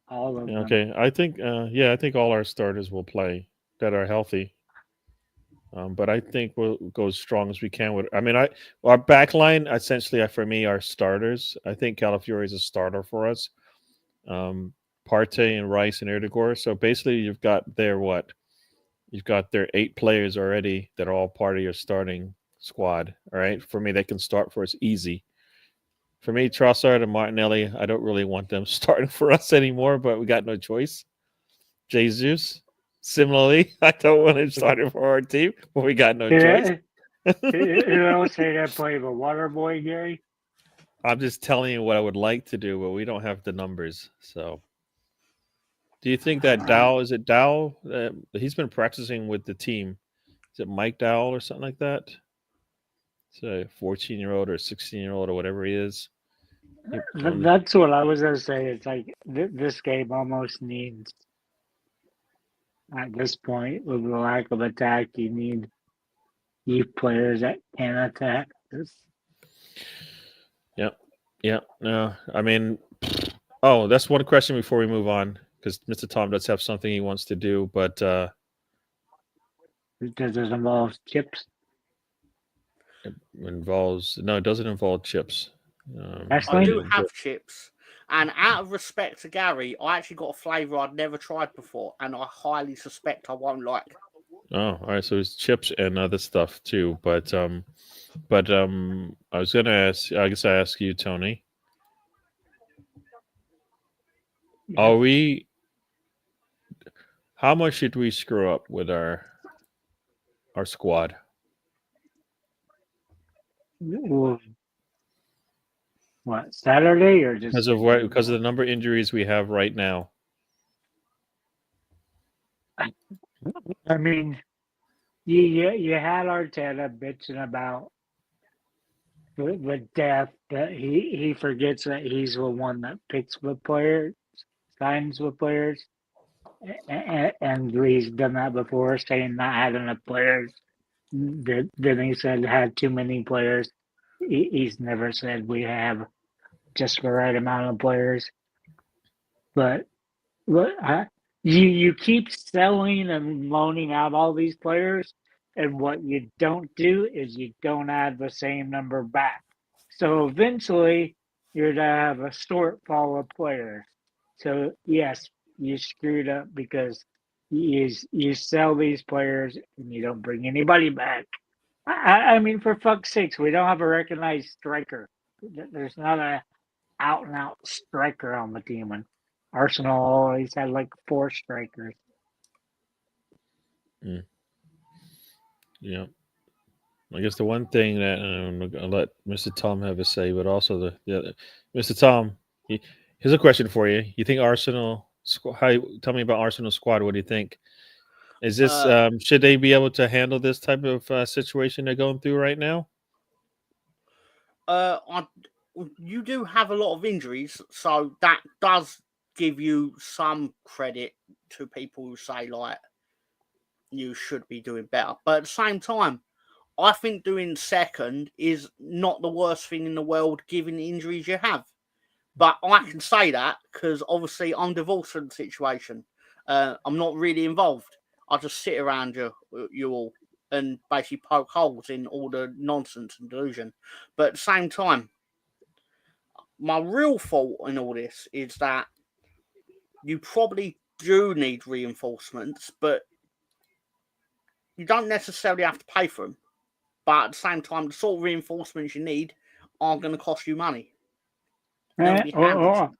All of them. Okay. I think. I think all our starters will play that are healthy. But I think we'll go as strong as we can with. I mean, our back line essentially for me are starters. I think Calafiore is a starter for us. Partey and Rice and Erdegaard. So basically, you've got their 8 players already that are all part of your starting squad. All right, for me, they can start for us easy. For me, Trossard and Martinelli, I don't really want them starting for us anymore, but we got no choice. Jesus, similarly, I don't want him starting for our team, but we got no choice. You don't say that play of a water boy, Gary. I'm just telling you what I would like to do, but we don't have the numbers. So, do you think that Dow? Is it Dow? He's been practicing with the team. Is it Mike Dowell or something like that? It's a 14-year-old or 16-year-old or whatever he is. That's what I was going to say. It's like this game almost needs, at this point, with the lack of attack, you need youth players that can attack. Yeah. No, I mean, that's one question before we move on, because Mr. Tom does have something he wants to do, but does it involve chips? It doesn't involve chips. I do have chips, and out of respect to Gary, I actually got a flavour I'd never tried before, and I highly suspect I won't like. Oh, all right. So it's chips and other stuff too, but I was gonna ask. I guess I ask you, Tony. Are we? How much should we screw up with our squad? Well, What, Saturday or just because of the number of injuries we have right now. I mean, you had Arteta bitching about the death, that he forgets that he's the one that picks the players, signs with players, and he's done that before, saying not having enough players. Then he said had too many players. He's never said we have just the right amount of players. But you keep selling and loaning out all these players, and what you don't do is you don't add the same number back. So eventually, you're to have a shortfall of players. So yes, you screwed up because you sell these players and you don't bring anybody back. I mean, for fuck's sakes, we don't have a recognized striker. There's not a out and out striker on the team, and Arsenal always had like 4 strikers. Yeah. I guess the one thing that I'll let Mr. Tom have a say, but also the other, Mr. Tom, here's a question for you. You think Arsenal? Tell me about Arsenal squad. What do you think? Is this should they be able to handle this type of situation they're going through right now? You do have a lot of injuries, so that does give you some credit to people who say like you should be doing better. But at the same time, I think doing second is not the worst thing in the world given the injuries you have. But I can say that because obviously I'm divorced from the situation. I'm not really involved. I just sit around you all and basically poke holes in all the nonsense and delusion. But at the same time, my real fault in all this is that you probably do need reinforcements, but you don't necessarily have to pay for them. But at the same time, the sort of reinforcements you need are going to cost you money. Or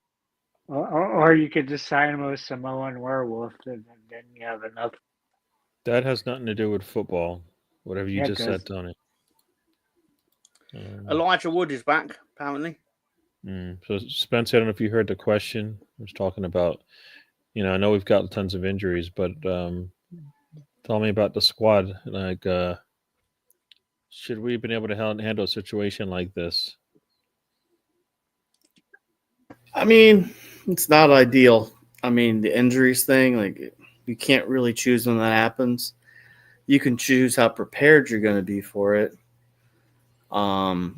you could just sign him with Samoan Werewolf, and then you have enough. That has nothing to do with football. Whatever you just said, Tony. Elijah Wood is back, apparently. So, Spencer, I don't know if you heard the question. I was talking about, I know we've got tons of injuries, but tell me about the squad. Like, should we have been able to handle a situation like this? I mean, it's not ideal. I mean, the injuries thing, like, you can't really choose when that happens. You can choose how prepared you're going to be for it. I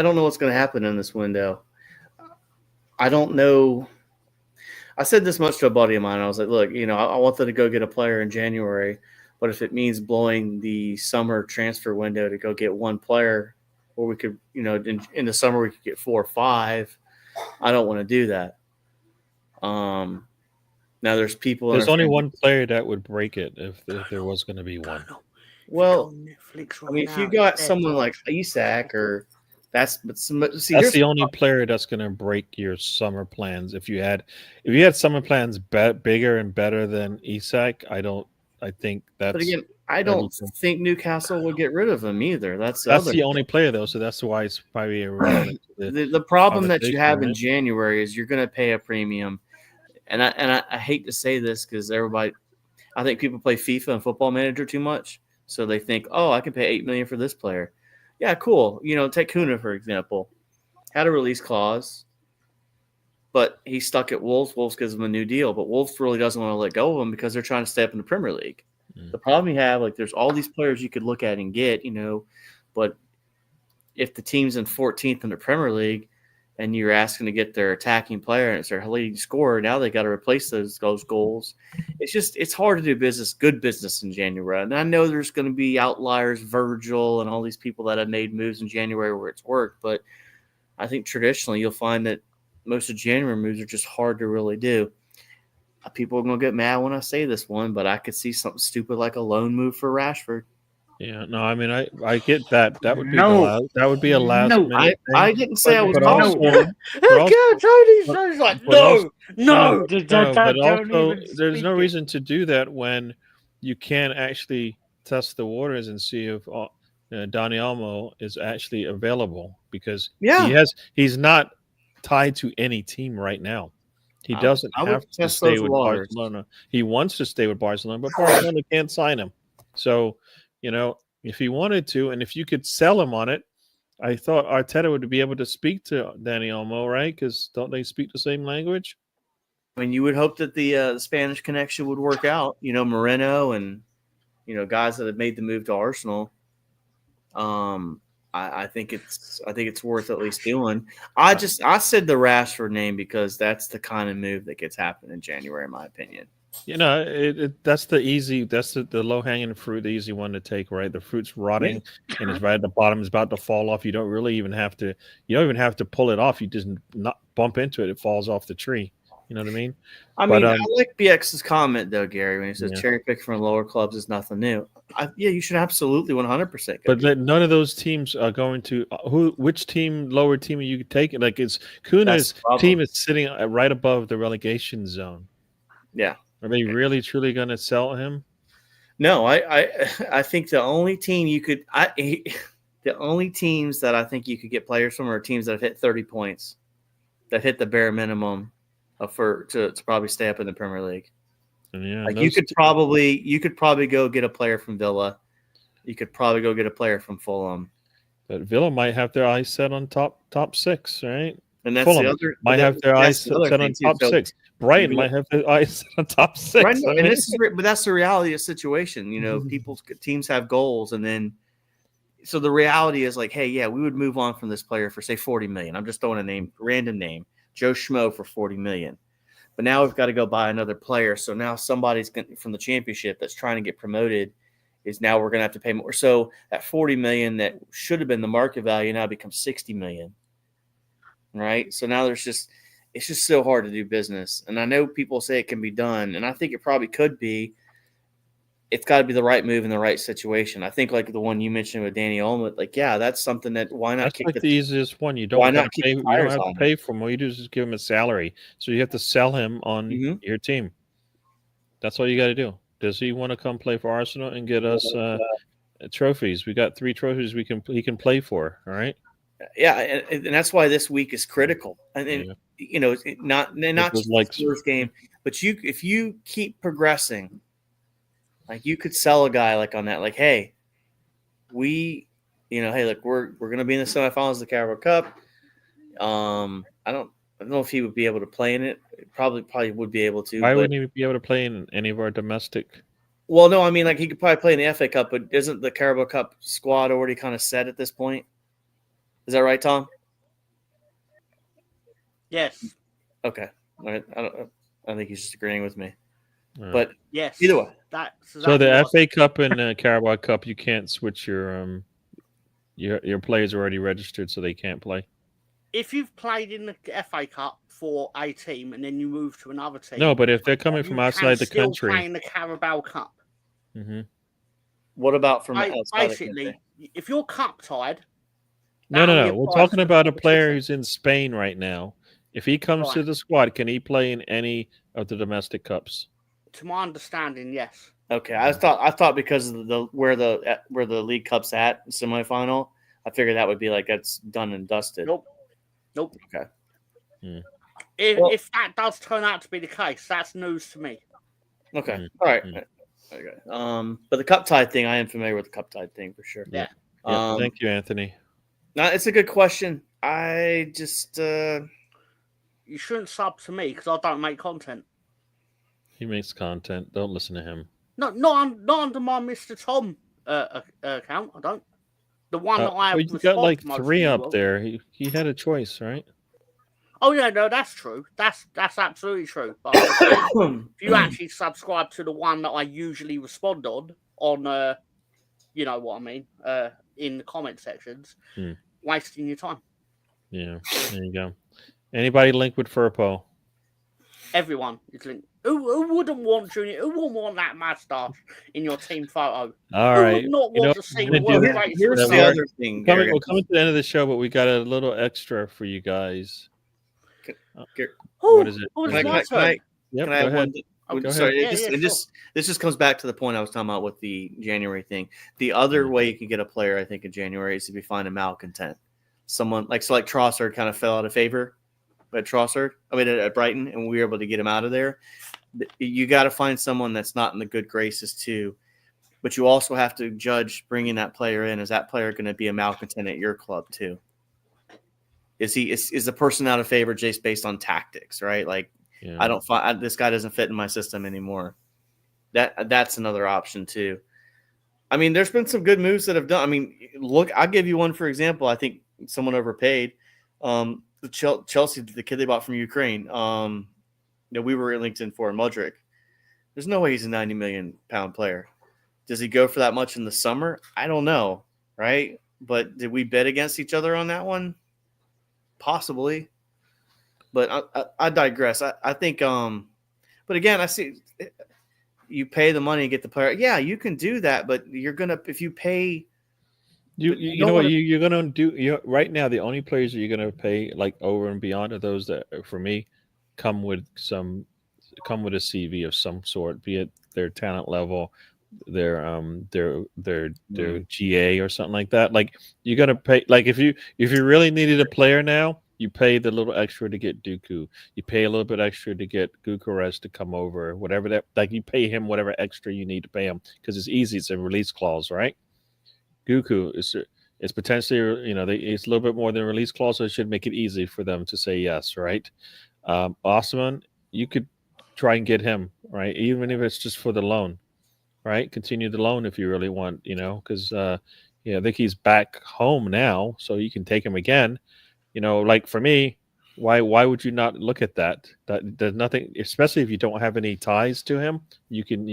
don't know what's going to happen in this window. I don't know. I said this much to a buddy of mine. I was like, look, I want them to go get a player in January, but if it means blowing the summer transfer window to go get one player, or we could, in the summer we could get 4 or 5, I don't want to do that. Now there's people. There's only one player that would break it if there was going to be one. Well, I mean, if you got someone like Isak, or that's the only player that's going to break your summer plans. If you had summer plans bigger and better than Isak, I think that's. But again, I don't think Newcastle would get rid of him either. That's the only player though, so that's why it's probably irrelevant. The problem that you have in January is you're going to pay a premium, and I hate to say this because I think people play FIFA and Football Manager too much. So they think, oh, I can pay $8 million for this player. Yeah, cool. Take Kuna, for example. Had a release clause, but he's stuck at Wolves. Wolves gives him a new deal, but Wolves really doesn't want to let go of him because they're trying to stay up in the Premier League. The problem you have, there's all these players you could look at and get, but if the team's in 14th in the Premier League and you're asking to get their attacking player and it's their leading scorer, now they got to replace those goals. It's hard to do good business in January. And I know there's going to be outliers, Virgil and all these people that have made moves in January where it's worked. But I think traditionally you'll find that most of January moves are just hard to really do. People are going to get mad when I say this one, but I could see something stupid like a loan move for Rashford. Yeah, no, I mean, I get that. That would be a last minute. I didn't say I was also, Tony's like, no. But also, there's no reason to do that when you can actually test the waters and see if Donny Olmo is actually available, because Yeah. he's not tied to any team right now. He doesn't I would have to test stay those with waters. Barcelona. He wants to stay with Barcelona, but Barcelona can't sign him. So, if he wanted to, and if you could sell him on it, I thought Arteta would be able to speak to Danny Olmo, right? Because don't they speak the same language? I mean, you would hope that the Spanish connection would work out. Moreno and guys that have made the move to Arsenal. I think it's worth at least doing. I said the Rashford name because that's the kind of move that gets happen in January, in my opinion. That's the low hanging fruit, the easy one to take, right? The fruit's rotting and it's right at the bottom. It's about to fall off. You don't really even have to. You don't even have to pull it off. You just not bump into it. It falls off the tree. You know what I mean? I like BX's comment though, Gary, when he says cherry pick from lower clubs is nothing new. You should absolutely 100%. But none of those teams are going to. Which lower team are you taking? Like, Kuna's team is sitting right above the relegation zone. Yeah. Are they really truly going to sell him? No, I think the only team the only teams that I think you could get players from are teams that have hit 30 points, that hit the bare minimum to probably stay up in the Premier League. And you could probably go get a player from Villa. You could probably go get a player from Fulham. But Villa might have their eyes set on top six, right? And that's Fulham the other might have their eyes set on top six. Brighton might have their eyes set on top six. Right, but that's the reality of the situation. Teams have goals, and then so the reality is like, hey, yeah, we would move on from this player for say 40 million. I'm just throwing a random name, Joe Schmo for 40 million. But now we've got to go buy another player. So now somebody's from the championship that's trying to get promoted is now we're going to have to pay more. So that 40 million that should have been the market value now becomes 60 million. Right. So now it's just so hard to do business. And I know people say it can be done, and I think it probably could be. It's got to be the right move in the right situation. I think like the one you mentioned with Danny Olmo, like, yeah, that's something that why not? That's the easiest one. You don't have to pay. You don't have to pay for him. All you do is just give him a salary. So you have to sell him on your team. That's all you got to do. Does he want to come play for Arsenal and get us trophies? We got 3 trophies he can play for. All right. Yeah, and that's why this week is critical. And not just like the first game, but if you keep progressing. Like you could sell a guy like on that, like, hey, hey, look, we're gonna be in the semifinals of the Carabao Cup. I don't know if he would be able to play in it. Probably would be able to. Why wouldn't he be able to play in any of our domestic? Well, no, I mean like he could probably play in the FA Cup, but isn't the Carabao Cup squad already kind of set at this point? Is that right, Tom? Yes. Okay. All right. I think he's just agreeing with me. Right. But yes, either way. So the FA Cup and Carabao Cup, you can't switch your players are already registered, so they can't play. If you've played in the FA Cup for a team and then you move to another team, no, but if they're coming from outside the country, play in the Carabao Cup. Mm-hmm. What about from outside basically? The country? If you're cup tied, no. We're talking about a player who's in Spain right now. If he comes to the squad, can he play in any of the domestic cups? To my understanding, yes. Okay, I thought because of where the League Cup's at semifinal, I figured that would be like that's done and dusted. Nope. Okay. If that does turn out to be the case, that's news to me. Okay. All right. Okay. But the cup tie thing, I am familiar with the cup tie thing for sure. Yeah. Thank you, Anthony. No, it's a good question. I just you shouldn't sub to me because I don't make content. He makes content. Don't listen to him. Not under my Mr. Tom account. I don't. The one that I have. You got like 3 up there. He had a choice, right? Oh yeah, no, that's true. That's absolutely true. But if you actually subscribe to the one that I usually respond on, you know what I mean, in the comment sections, wasting your time. Yeah, there you go. Anybody linked with Furpo? Everyone is linked. Who wouldn't want Junior? Who wouldn't want that mustache in your team photo? All right. Who would not want to see the world's greatest? Here's the other thing. We're coming to the end of the show, but we got a little extra for you guys. What is it? Can Oh, Go Sorry, ahead. this just comes back to the point I was talking about with the January thing. The other way you can get a player, I think, in January is if you find a malcontent. Someone like Trossard kind of fell out of favor at Brighton, and we were able to get him out of there. You got to find someone that's not in the good graces too, but you also have to judge bringing that player in. Is that player going to be a malcontent at your club too? Is the person out of favor just based on tactics, right? Like, Yeah. I don't find this guy doesn't fit in my system anymore. That's another option too. I mean, there's been some good moves that have done. I mean, look, I'll give you one for example. I think someone overpaid. Chelsea, the kid they bought from Ukraine. That we were linked in for Mudryk. There's no way he's a 90 million pound player. Does he go for that much in the summer? I don't know, right? But did we bet against each other on that one? Possibly. But I digress. I think, but again, I see you pay the money and get the player. Yeah, you can do that, but you're gonna if you pay. You know what you're gonna do. Right now, the only players that you're gonna pay like over and beyond are those that, for me, come with a CV of some sort, be it their talent level, their GA or something like that. Like you're gonna pay. Like if you really needed a player now, you pay the little extra to get Dooku. You pay a little bit extra to get Gyökeres to come over, whatever that. Like you pay him whatever extra you need to pay him because it's easy. It's a release clause, right? Gyökeres is potentially, it's a little bit more than a release clause, so it should make it easy for them to say yes, right? Osman, you could try and get him, right? Even if it's just for the loan, right? Continue the loan if you really want, because I think he's back home now, so you can take him again. Like for me, why would you not look at that? There's nothing, especially if you don't have any ties to him. You can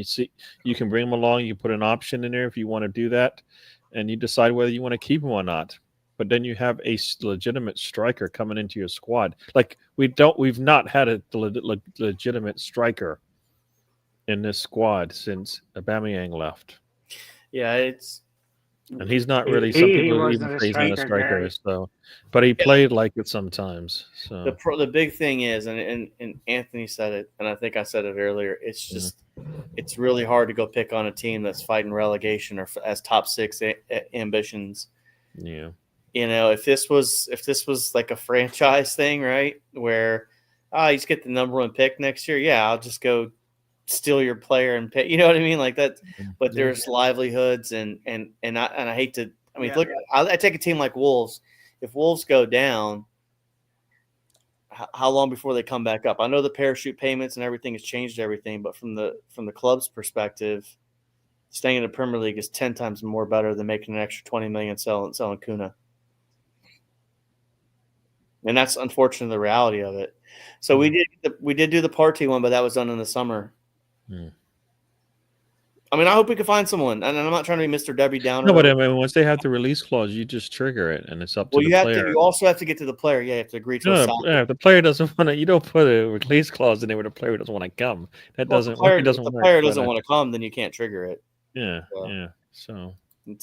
bring him along. You put an option in there if you want to do that, and you decide whether you want to keep him or not. But then you have a legitimate striker coming into your squad. Like we've not had a legitimate striker in this squad since Aubameyang left. Yeah, and he's not really. Some people even say he's not a striker. So, but he played like it sometimes. So the big thing is, and Anthony said it, and I think I said it earlier. It's just it's really hard to go pick on a team that's fighting relegation or as top six ambitions. Yeah. If this was like a franchise thing, right, where you just get the number one pick next year, yeah, I'll just go steal your player and pay. You know what I mean? Like that. But there's livelihoods and I hate to. I mean, look, I take a team like Wolves. If Wolves go down, how long before they come back up? I know the parachute payments and everything has changed everything, but from the club's perspective, staying in the Premier League is 10 times more better than making an extra 20 million selling Kuna. And that's unfortunately the reality of it. So we did do the party one, but that was done in the summer. I mean, I hope we can find someone. And I'm not trying to be Mr. Debbie Downer. No, but I mean, once they have the release clause, you just trigger it, and it's up to the player. You also have to get to the player. Yeah, you have to agree to a sign. Yeah, if the player doesn't want to, you don't put a release clause in there where the player doesn't want to come. That doesn't work. If the player doesn't want to come, then you can't trigger it. Yeah. So,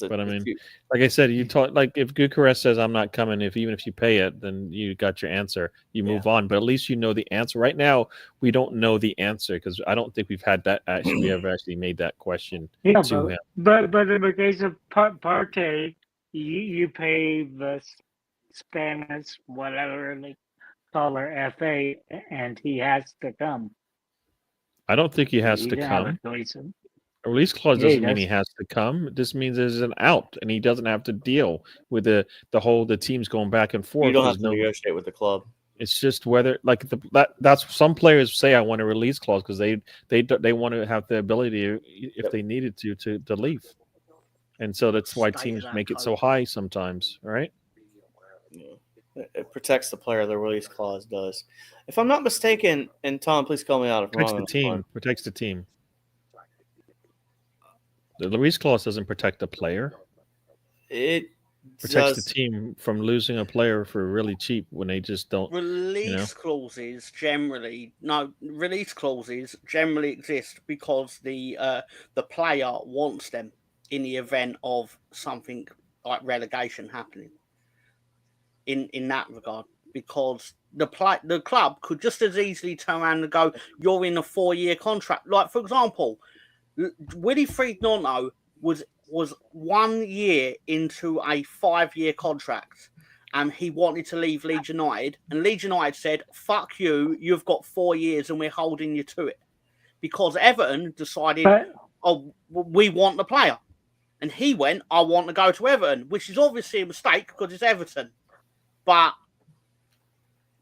but I mean, like I said, you talk like if Gyökeres says I'm not coming, even if you pay it, then you got your answer. You move on, but at least you know the answer. Right now, we don't know the answer because I don't think we've had that. Actually, we ever actually made that question to him. But in the case of Partey, you pay the Spanish whatever they call her FA, and he has to come. I don't think he has to come. A release clause doesn't mean he has to come. It just means there's an out, and he doesn't have to deal with the teams going back and forth. You don't have to negotiate with the club. It's just whether that's some players say I want a release clause because they want to have the ability if they needed to leave, and so that's why teams make it so high sometimes, right? Yeah. It protects the player. The release clause does. If I'm not mistaken, and Tom, please call me out if I'm wrong. Protects the team. The release clause doesn't protect the player. It protects the team from losing a player for really cheap when they just don't. Release clauses generally exist because the player wants them in the event of something like relegation happening. In that regard, because the club could just as easily turn around and go, "You're in a 4-year contract." Like, for example, Willie Friednono was 1 year into a 5-year contract, and he wanted to leave Leeds United, and Leeds United said, "Fuck you! You've got 4 years, and we're holding you to it," because Everton decided, "Oh, we want the player," and he went, "I want to go to Everton," which is obviously a mistake because it's Everton. But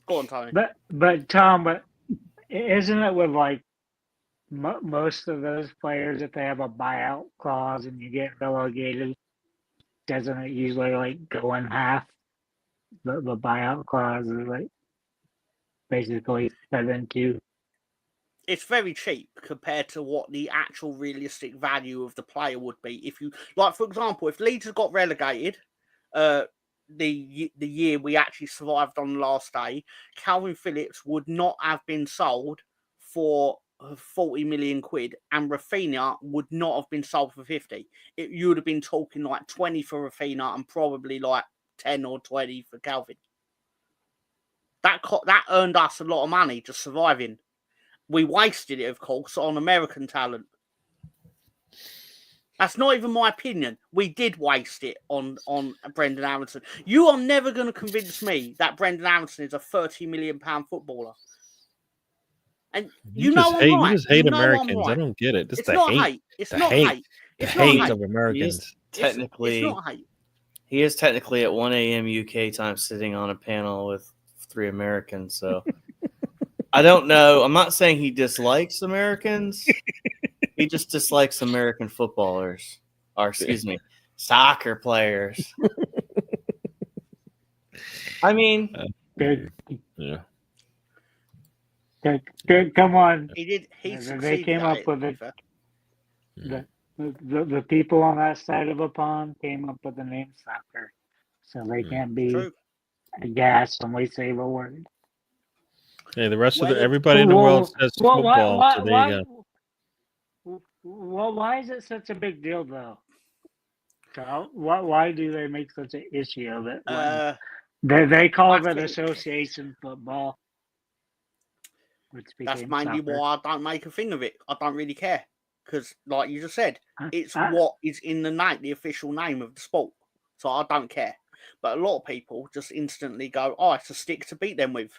go on, Tony. But Tom, but isn't it with like most of those players, if they have a buyout clause and you get relegated, doesn't it usually like go in half? The buyout clause is like basically 7-2. It's very cheap compared to what the actual realistic value of the player would be. If you like, for example, if Leeds had got relegated, the year we actually survived on the last day, Calvin Phillips would not have been sold for 40 million quid, and Rafinha would not have been sold for 50. You would have been talking like 20 for Rafinha and probably like 10 or 20 for Calvin. That earned us a lot of money just surviving. We wasted it, of course, on American talent. That's not even my opinion. We did waste it on Brendan Aronson. You are never going to convince me that Brendan Aronson is a £30 million footballer. And you know I'm right. You just hate You know Americans. I'm right. I don't get it. Just It's the not hate. hate. It's The not hate. hate. It's The not hate hate. of Americans. Technically, it's not hate. He is technically at 1 a.m. UK time sitting on a panel with 3 Americans. So I don't know. I'm not saying he dislikes Americans. He just dislikes American footballers. Or, excuse me, soccer players. I mean, Good. Yeah. Good. Come on. He did. He They succeeded. came at up it, with to be it. fair. The people on that side of the pond came up with the name soccer, so they can't be True. aghast when we say the word. Hey, the rest of Well, everybody in the world says football. So there you go. Why is it such a big deal, though? So, why do they make such an issue of it? They call I it think association football, which that's became mainly soccer. why I don't make a thing of it. I don't really care because, like you just said, it's I- what is in the name, the official name of the sport. So I don't care. But a lot of people just instantly go, "Oh, it's a stick to beat them with."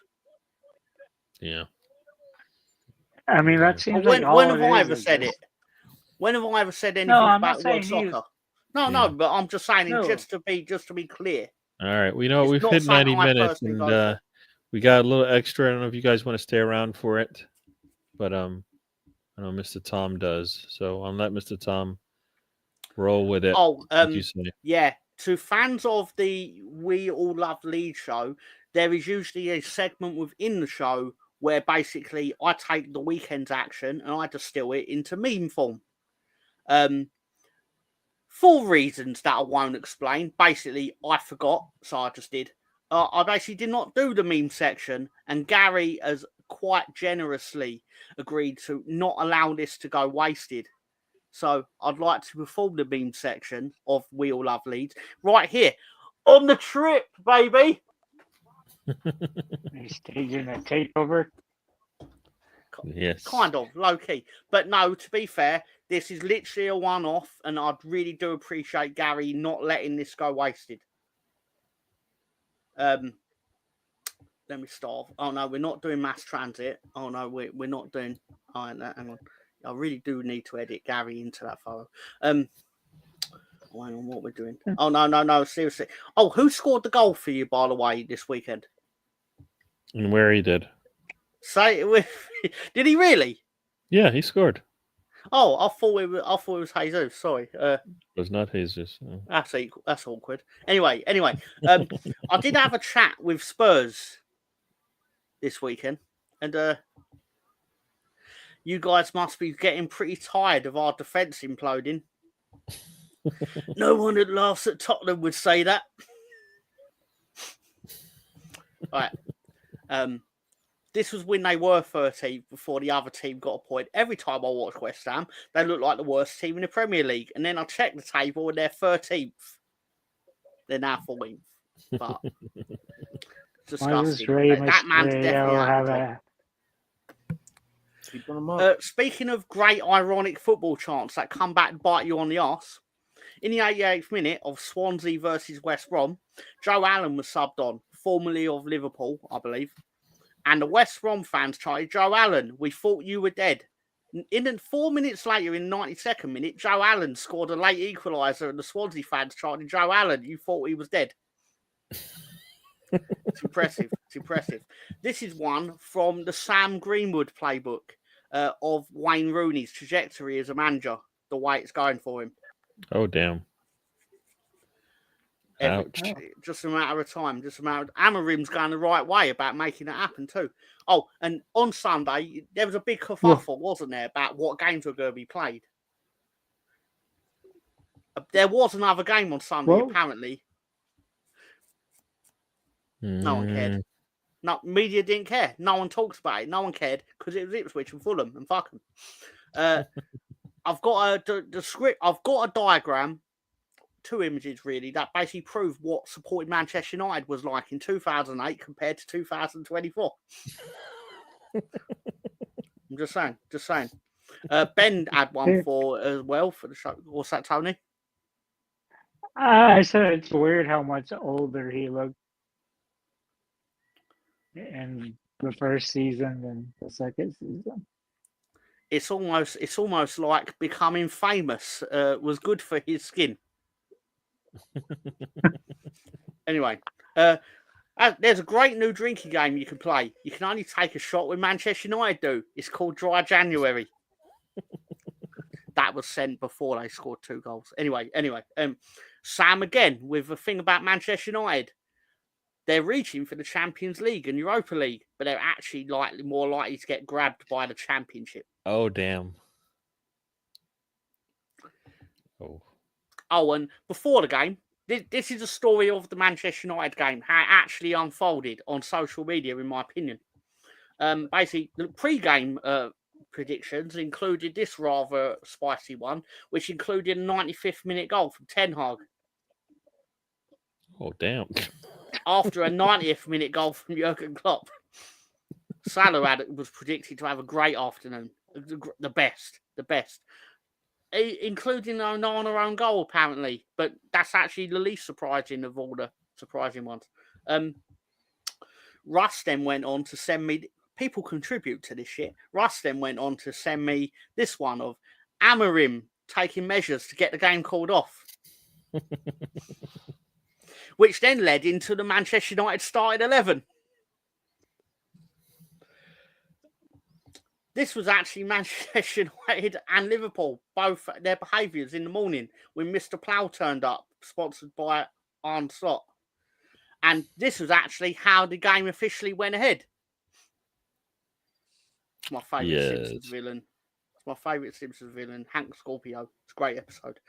Yeah. I mean, that But seems when like all have it I is ever is said just- it? When have I ever said anything I'm about not world saying you. soccer? No, Yeah. no. But I'm just saying it No. just to be clear. All right. We know It's we've not hit something 90 I minutes, personally and go for. we got a little extra. I don't know if you guys want to stay around for it, but I know Mr. Tom does. So I'll let Mr. Tom roll with it. Oh, What you say? yeah. To fans of the We All Love Leeds show, there is usually a segment within the show where basically I take the weekend's action and I distill it into meme form. For reasons that I won't explain. Basically, I forgot, so I just did. I basically did not do the meme section, and Gary has quite generously agreed to not allow this to go wasted. So I'd like to perform the meme section of We All Love Leeds right here on the trip, baby. They're staging a takeover. Yes. Kind of low key, but no. To be fair, this is literally a one-off, and I really do appreciate Gary not letting this go wasted. Let me start. Oh no, we're not doing mass transit. Oh no, we're not doing. Oh, hang on. I really do need to edit Gary into that photo. Hang on, what we're doing. Oh no, seriously. Oh, who scored the goal for you, by the way, this weekend? And where he did. Say it with. Did he really? Yeah, he scored. Oh, I thought it was Jesus. Sorry. It was not Jesus. No. That's awkward. Anyway. I did have a chat with Spurs this weekend, and you guys must be getting pretty tired of our defence imploding. No one that laughs at Tottenham would say that. Right. This was when they were 13th before the other team got a point. Every time I watch West Ham, they look like the worst team in the Premier League. And then I check the table and they're 13th. They're now 14th. But Disgusting. Ray That man's definitely Mysterio out have of a job. Keeping them up. Speaking of great ironic football chants that come back and bite you on the arse, in the 88th minute of Swansea versus West Brom, Joe Allen was subbed on, formerly of Liverpool, I believe. And the West Brom fans chanted, "Joe Allen, we thought you were dead." In 4 minutes later, in the 92nd minute, Joe Allen scored a late equaliser, and the Swansea fans chanted, "Joe Allen, you thought he was dead." It's impressive. It's impressive. This is one from the Sam Greenwood playbook of Wayne Rooney's trajectory as a manager, the way it's going for him. Oh, damn. Ouch. Just a matter of time. Just a matter of... Amarim's going the right way about making it happen too. Oh, and on Sunday, there was a big kerfuffle, wasn't there, about what games were going to be played? There was another game on Sunday, apparently. No one cared. No, media didn't care. No one talks about it. No one cared because it was Ipswich and Fulham and fuck them. I've got the script. I've got a diagram, 2 images really, that basically prove what supporting Manchester United was like in 2008 compared to 2024. I'm just saying. Just saying. Ben had one for as well for the show. What's that, Tony? I said it's weird how much older he looked in the first season than the second season. It's almost like becoming famous was good for his skin. Anyway, there's a great new drinking game you can play. You can only take a shot when Manchester United do. It's called Dry January. That was sent before they scored 2 goals. Anyway, Sam again with a thing about Manchester United. They're reaching for the Champions League and Europa League, but they're actually more likely to get grabbed by the Championship. Oh, damn. Oh, and before the game, this is a story of the Manchester United game, how it actually unfolded on social media, in my opinion. Basically, the pre-game predictions included this rather spicy one, which included a 95th minute goal from Ten Hag. Oh, damn. After a 90th minute goal from Jurgen Klopp. Salah was predicted to have a great afternoon. The best. Including an own goal, apparently. But that's actually the least surprising of all the surprising ones. Russ then went on to send me... People contribute to this shit. Russ then went on to send me this one of Amarim taking measures to get the game called off. Which then led into the Manchester United starting 11. This was actually Manchester United and Liverpool, both their behaviours in the morning when Mr. Plough turned up, sponsored by Arne Slot. And this was actually how the game officially went ahead. It's my favourite Simpsons villain. It's my favourite Simpsons villain, Hank Scorpio. It's a great episode.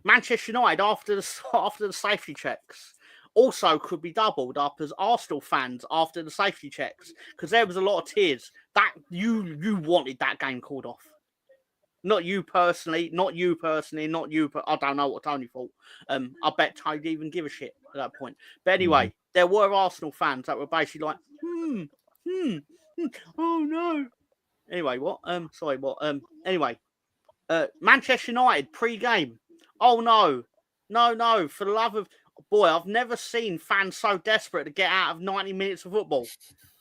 Manchester United, after the safety checks, also could be doubled up as Arsenal fans after the safety checks, because there was a lot of tears. That you wanted that game called off. Not you personally. I don't know what Tony thought. I bet Tony didn't even give a shit at that point. But anyway, there were Arsenal fans that were basically like, oh no. Anyway, what? Sorry, what? Anyway, Manchester United pre-game. Oh no! For the love of boy, I've never seen fans so desperate to get out of 90 minutes of football.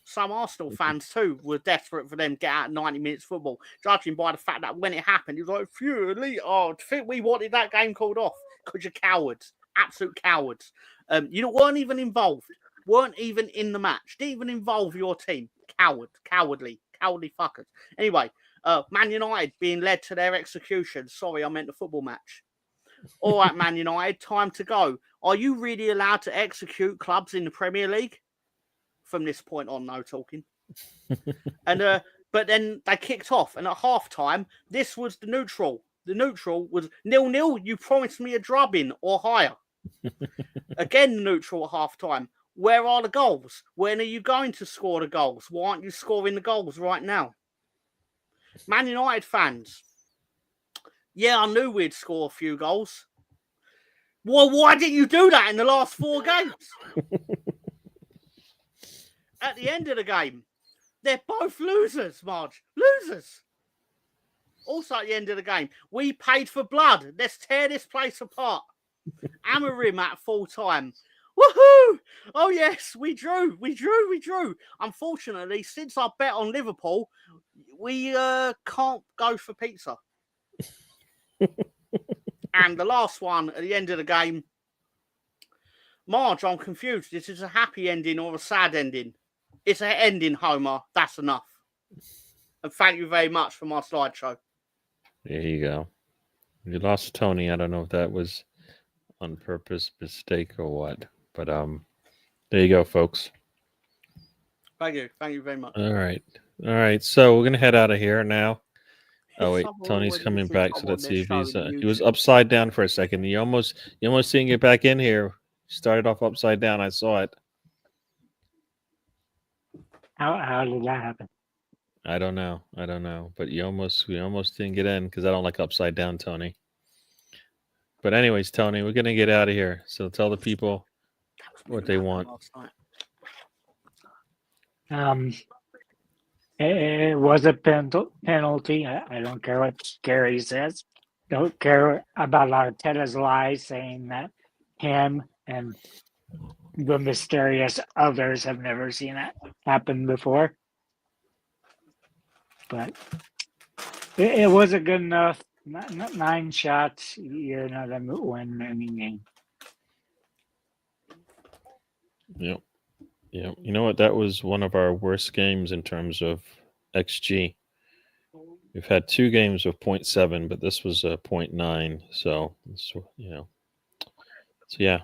Some Arsenal fans too were desperate for them to get out of 90 minutes of football, judging by the fact that when it happened, it was like, phew, elite. Oh, I think we wanted that game called off because you're cowards, absolute cowards. You weren't even involved, weren't even in the match, didn't even involve your team. Cowardly fuckers. Anyway, Man United being led to their execution. Sorry, I meant the football match. All right, Man United, time to go. Are you really allowed to execute clubs in the Premier League? From this point on, no talking. And but then they kicked off, and at half-time, this was the neutral. The neutral was 0-0. You promised me a drubbing or higher. Again, the neutral at half-time. Where are the goals? When are you going to score the goals? Why aren't you scoring the goals right now? Man United fans. Yeah, I knew we'd score a few goals. Well, why didn't you do that in the last 4 games? at the end of the game. They're both losers, Marge. Losers. Also at the end of the game, we paid for blood. Let's tear this place apart. Hammer him at full time. Woohoo! Oh yes, we drew. Unfortunately, since I bet on Liverpool, we can't go for pizza. And the last one at the end of the game, Marge, I'm confused. This is a happy ending or a sad ending? It's an ending, Homer. That's enough. And thank you very much for my slideshow. There you go. You lost Tony. I don't know if that was on purpose, mistake, or what. But there you go, folks. Thank you. Thank you very much. All right. So we're gonna head out of here now. Oh wait, Someone Tony's already coming said back. So someone let's see if they're he's. showing He was YouTube. upside down for a second. You almost didn't get back in here. Started off upside down. I saw it. How did that happen? I don't know. But we almost didn't get in because I don't like upside down, Tony. But anyways, Tony, we're gonna get out of here. So tell the people what they want. It was a penalty. I don't care what Gary says. Don't care about Arteta's lies saying that him and the mysterious others have never seen that happen before. But it wasn't good enough. 9 shots. You're not a win any game. Yep. You know what? That was one of our worst games in terms of XG. We've had 2 games of 0.7, but this was a 0.9. So yeah.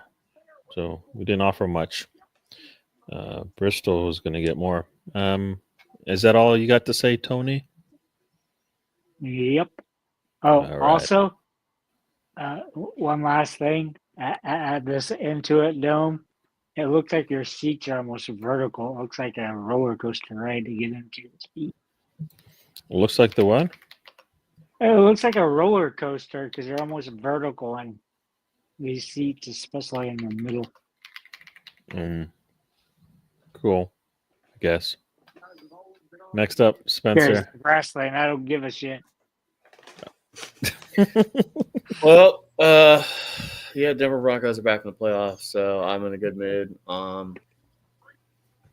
So we didn't offer much. Bristol was going to get more. Is that all you got to say, Tony? Yep. Oh, All right. also, one last thing. At this Intuit Dome, it looks like your seats are almost vertical. It looks like a roller coaster ride to get into your seat. Looks like the what? It looks like a roller coaster because they're almost vertical in these seats, especially in the middle. Cool. I guess. Next up, Spencer. There's wrestling. I don't give a shit. Well, yeah, Denver Broncos are back in the playoffs, so I'm in a good mood.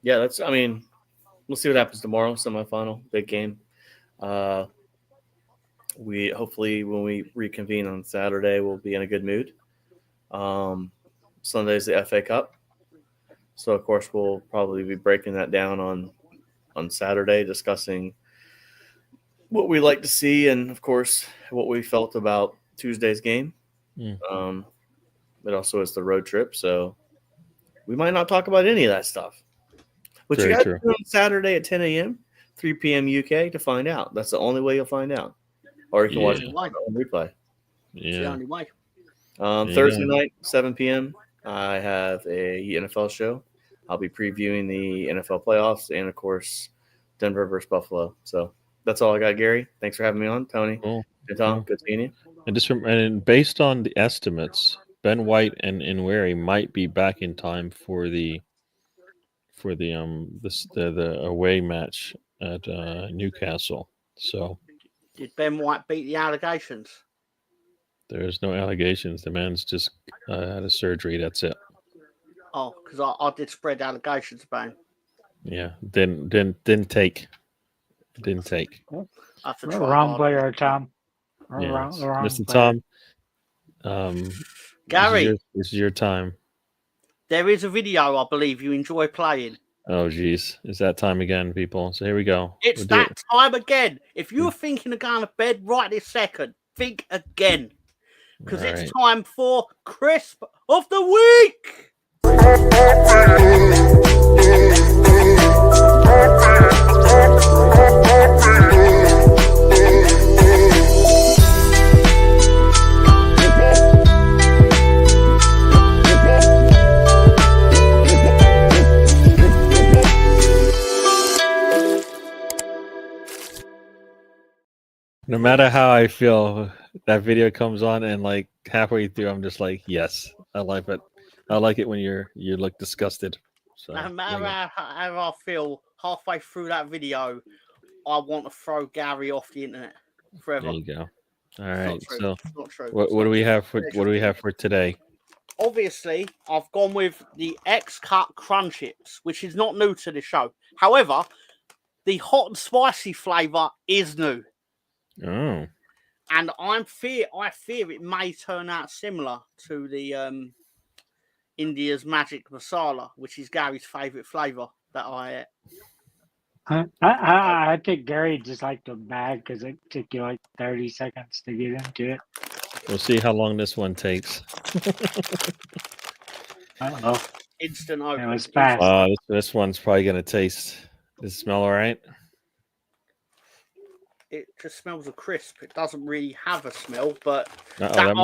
Yeah, we'll see what happens tomorrow. Semifinal, big game. We hopefully when we reconvene on Saturday, we'll be in a good mood. Sunday's the FA Cup, so of course we'll probably be breaking that down on Saturday, discussing what we like to see and of course what we felt about Tuesday's game. It also is the road trip, so we might not talk about any of that stuff. But you got to do on Saturday at 10 a.m., 3 p.m. UK to find out. That's the only way you'll find out. Or you can watch it on replay. It's the only way. Thursday night, 7 p.m., I have a NFL show. I'll be previewing the NFL playoffs and, of course, Denver versus Buffalo. So that's all I got, Gary. Thanks for having me on, Tony. Cool. And Tom, good seeing you. And based on the estimates, Ben White and Nweri might be back in time for the away match at Newcastle. So did Ben White beat the allegations? There's no allegations. The man's just had a surgery. That's it. Oh, because I did spread allegations about him. Yeah, didn't take. Wrong player, Tom. Yeah. Wrong Mr. player. Tom. Gary, this is your time. there is a video I believe you enjoy playing. Oh, geez. It's that time again, people. So here we go. It's that time again. If you're thinking of going to bed right this second, think again. Because it's time for Crisp of the Week. No matter how I feel, that video comes on and like halfway through, I'm just like, yes, I like it. I like it when you look disgusted. So No there matter you go. how I feel halfway through that video, I want to throw Gary off the internet forever. There you go. All It's right. not true. So It's not true. what It's do not we true. have for It's what do we just- have for today? Obviously, I've gone with the X-Cut Crunch Chips, which is not new to the show. However, the hot and spicy flavour is new. Oh, And I fear it may turn out similar to the India's Magic Masala, which is Gary's favourite flavour that I ate. I think Gary just liked the bag because it took you like 30 seconds to get into it. we'll see how long this one takes. Uh-oh. Instant open. It was fast. This one's probably gonna taste. Does it smell all right? It just smells of crisp. It doesn't really have a smell, but That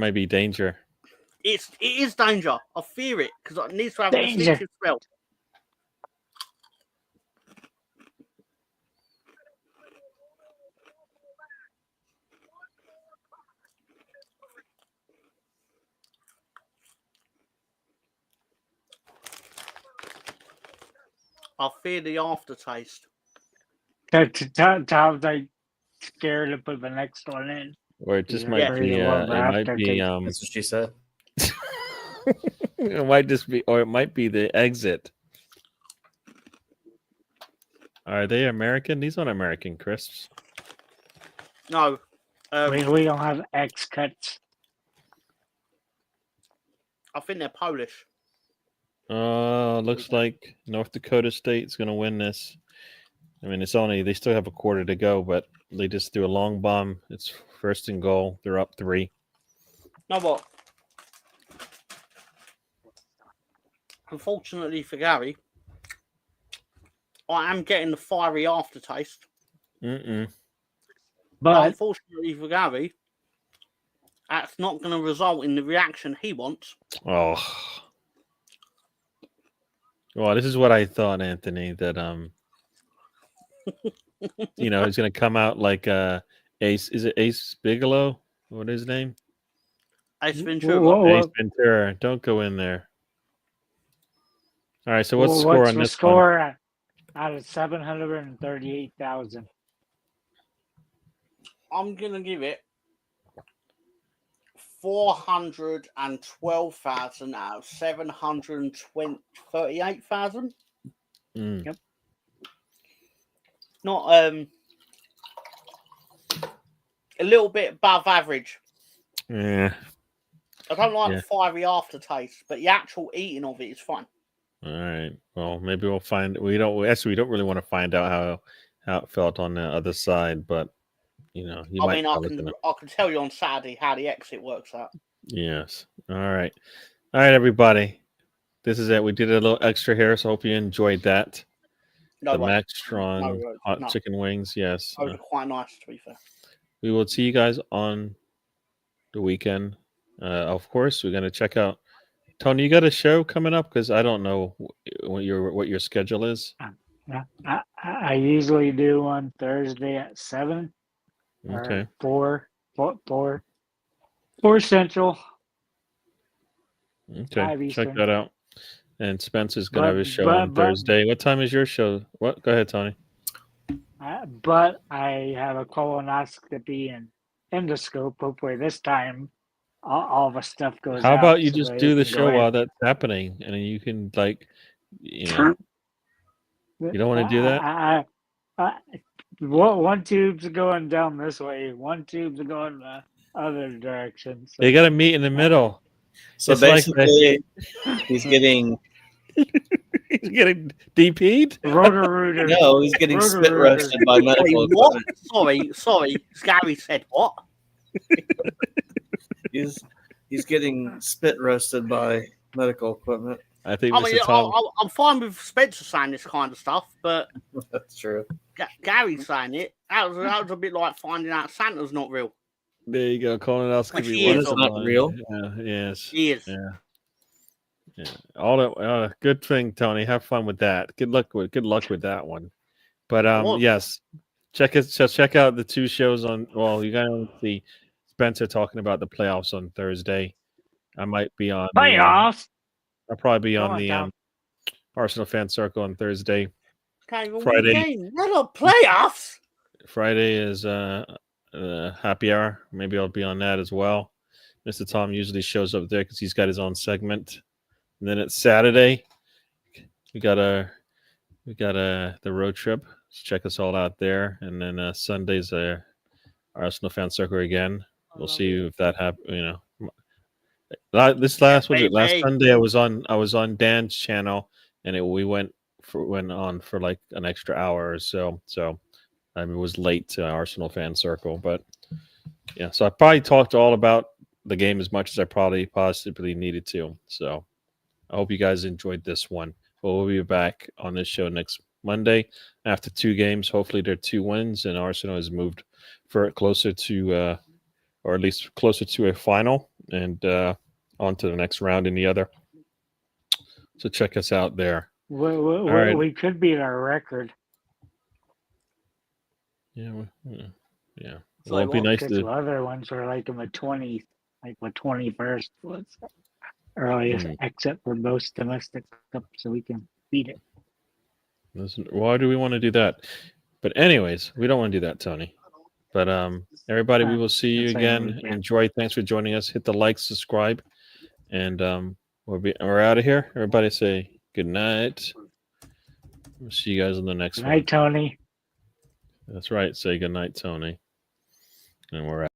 might be danger. it is danger. I fear it because it needs to have a Danger. distinctive smell. I fear the aftertaste. Tom's like scared to put the next one in. Or it just Yeah, might very be. well, It but might after be. taste- That's what she said. It might just be, or it might be the exit. Are they American? These aren't American crisps. No. We don't have X cuts. I think they're Polish. Looks like North Dakota State's going to win this. I mean, they still have a quarter to go, but they just threw a long bomb. It's first and goal. They're up 3. No, what? Unfortunately for Gary, I am getting the fiery aftertaste. But But unfortunately for Gary, that's not going to result in the reaction he wants. Oh. Well, this is what I thought, Anthony, that he's going to come out like Ace. Is it Ace Bigelow? What is his name? Ace Ventura. Whoa. Ace Ventura. Don't go in there. All right. So what's the score what's on the this score out of 738,000? I'm going to give it 412,000 out of 738,000. one? Yep. Not a little bit above average. Yeah. I don't like Yeah. the fiery aftertaste, but the actual eating of it is fine. All right. Well, maybe we'll find. We don't really want to find out how it felt on the other side, but you I might. mean, I can tell you on Saturday how the exit works out. Yes. All right, everybody. This is it. We did a little extra here, so I hope you enjoyed that. No The way. Max Strong hot no. chicken wings. Yes. Those are quite nice, to be fair. We will see you guys on the weekend. Of course, we're gonna check out. Tony, you got a show coming up? Because I don't know what your schedule is. I usually do on Thursday at 7. Okay. Or 4 Central. Okay. 5 Check Eastern. that out. And Spencer's gonna have a show on but- Thursday. What time is your show? What? Go ahead, Tony. But I have a colonoscopy and endoscope. Hopefully this time all the stuff goes How out about you so just they do the can go show in. while that's happening, and then you can you don't want to do that? One tube's going down this way. One tube's going the other direction. So They got to meet in the middle. So It's like basically, he's getting He's getting DP'd. Roto-Rooter. no, he's getting spit Roto-Rooter. roasted by medical Wait, what? equipment. Sorry. Gary said what? He's getting spit roasted by medical equipment. I think I this mean, is how. I'm fine with Spencer saying this kind of stuff, but That's true. Gary saying it, that was a bit like finding out Santa's not real. There you go. Which Colonoscopy. he is. It's not real. Yeah, yes. He is. Yeah. Yeah. All that. Good thing, Tony. Have fun with that. Good luck with that one. But Well- yes, check out the 2 shows on. Well, you gotta see Spencer talking about the playoffs on Thursday. I might be on Playoffs. I'll probably be Go on on, the Tom. Arsenal Fan Circle on Thursday. Okay, well, Friday. They're not playoffs. Friday is happy hour. Maybe I'll be on that as well. Mr. Tom usually shows up there because he's got his own segment. And then it's Saturday. We got the road trip. So check us all out there. And then Sunday's Arsenal Fan Circle again. We'll see if that happens. You know, this last Sunday I was on Dan's channel, and we went on for like an extra hour or so. So I was late to Arsenal Fan Circle, but yeah. So I probably talked all about the game as much as I probably possibly needed to. So I hope you guys enjoyed this one. We'll be back on this show next Monday after 2 games. Hopefully they're 2 wins, and Arsenal has moved closer to, or at least closer to a final, and on to the next round in the other. So check us out there. We could beat our record. Yeah. So Well, it'd be nice Because to. the other ones were like in the 20s, like the 21st was earliest exit for most domestic cups, so we can beat it. Why do we want to do that? But anyways, we don't want to do that, Tony. But everybody, we will see you again. Enjoy. Thanks for joining us. Hit the like, subscribe, and we're out of here. Everybody say good night. We'll see you guys on the next one. Good night, Tony. That's right. Say good night, Tony. And we're out.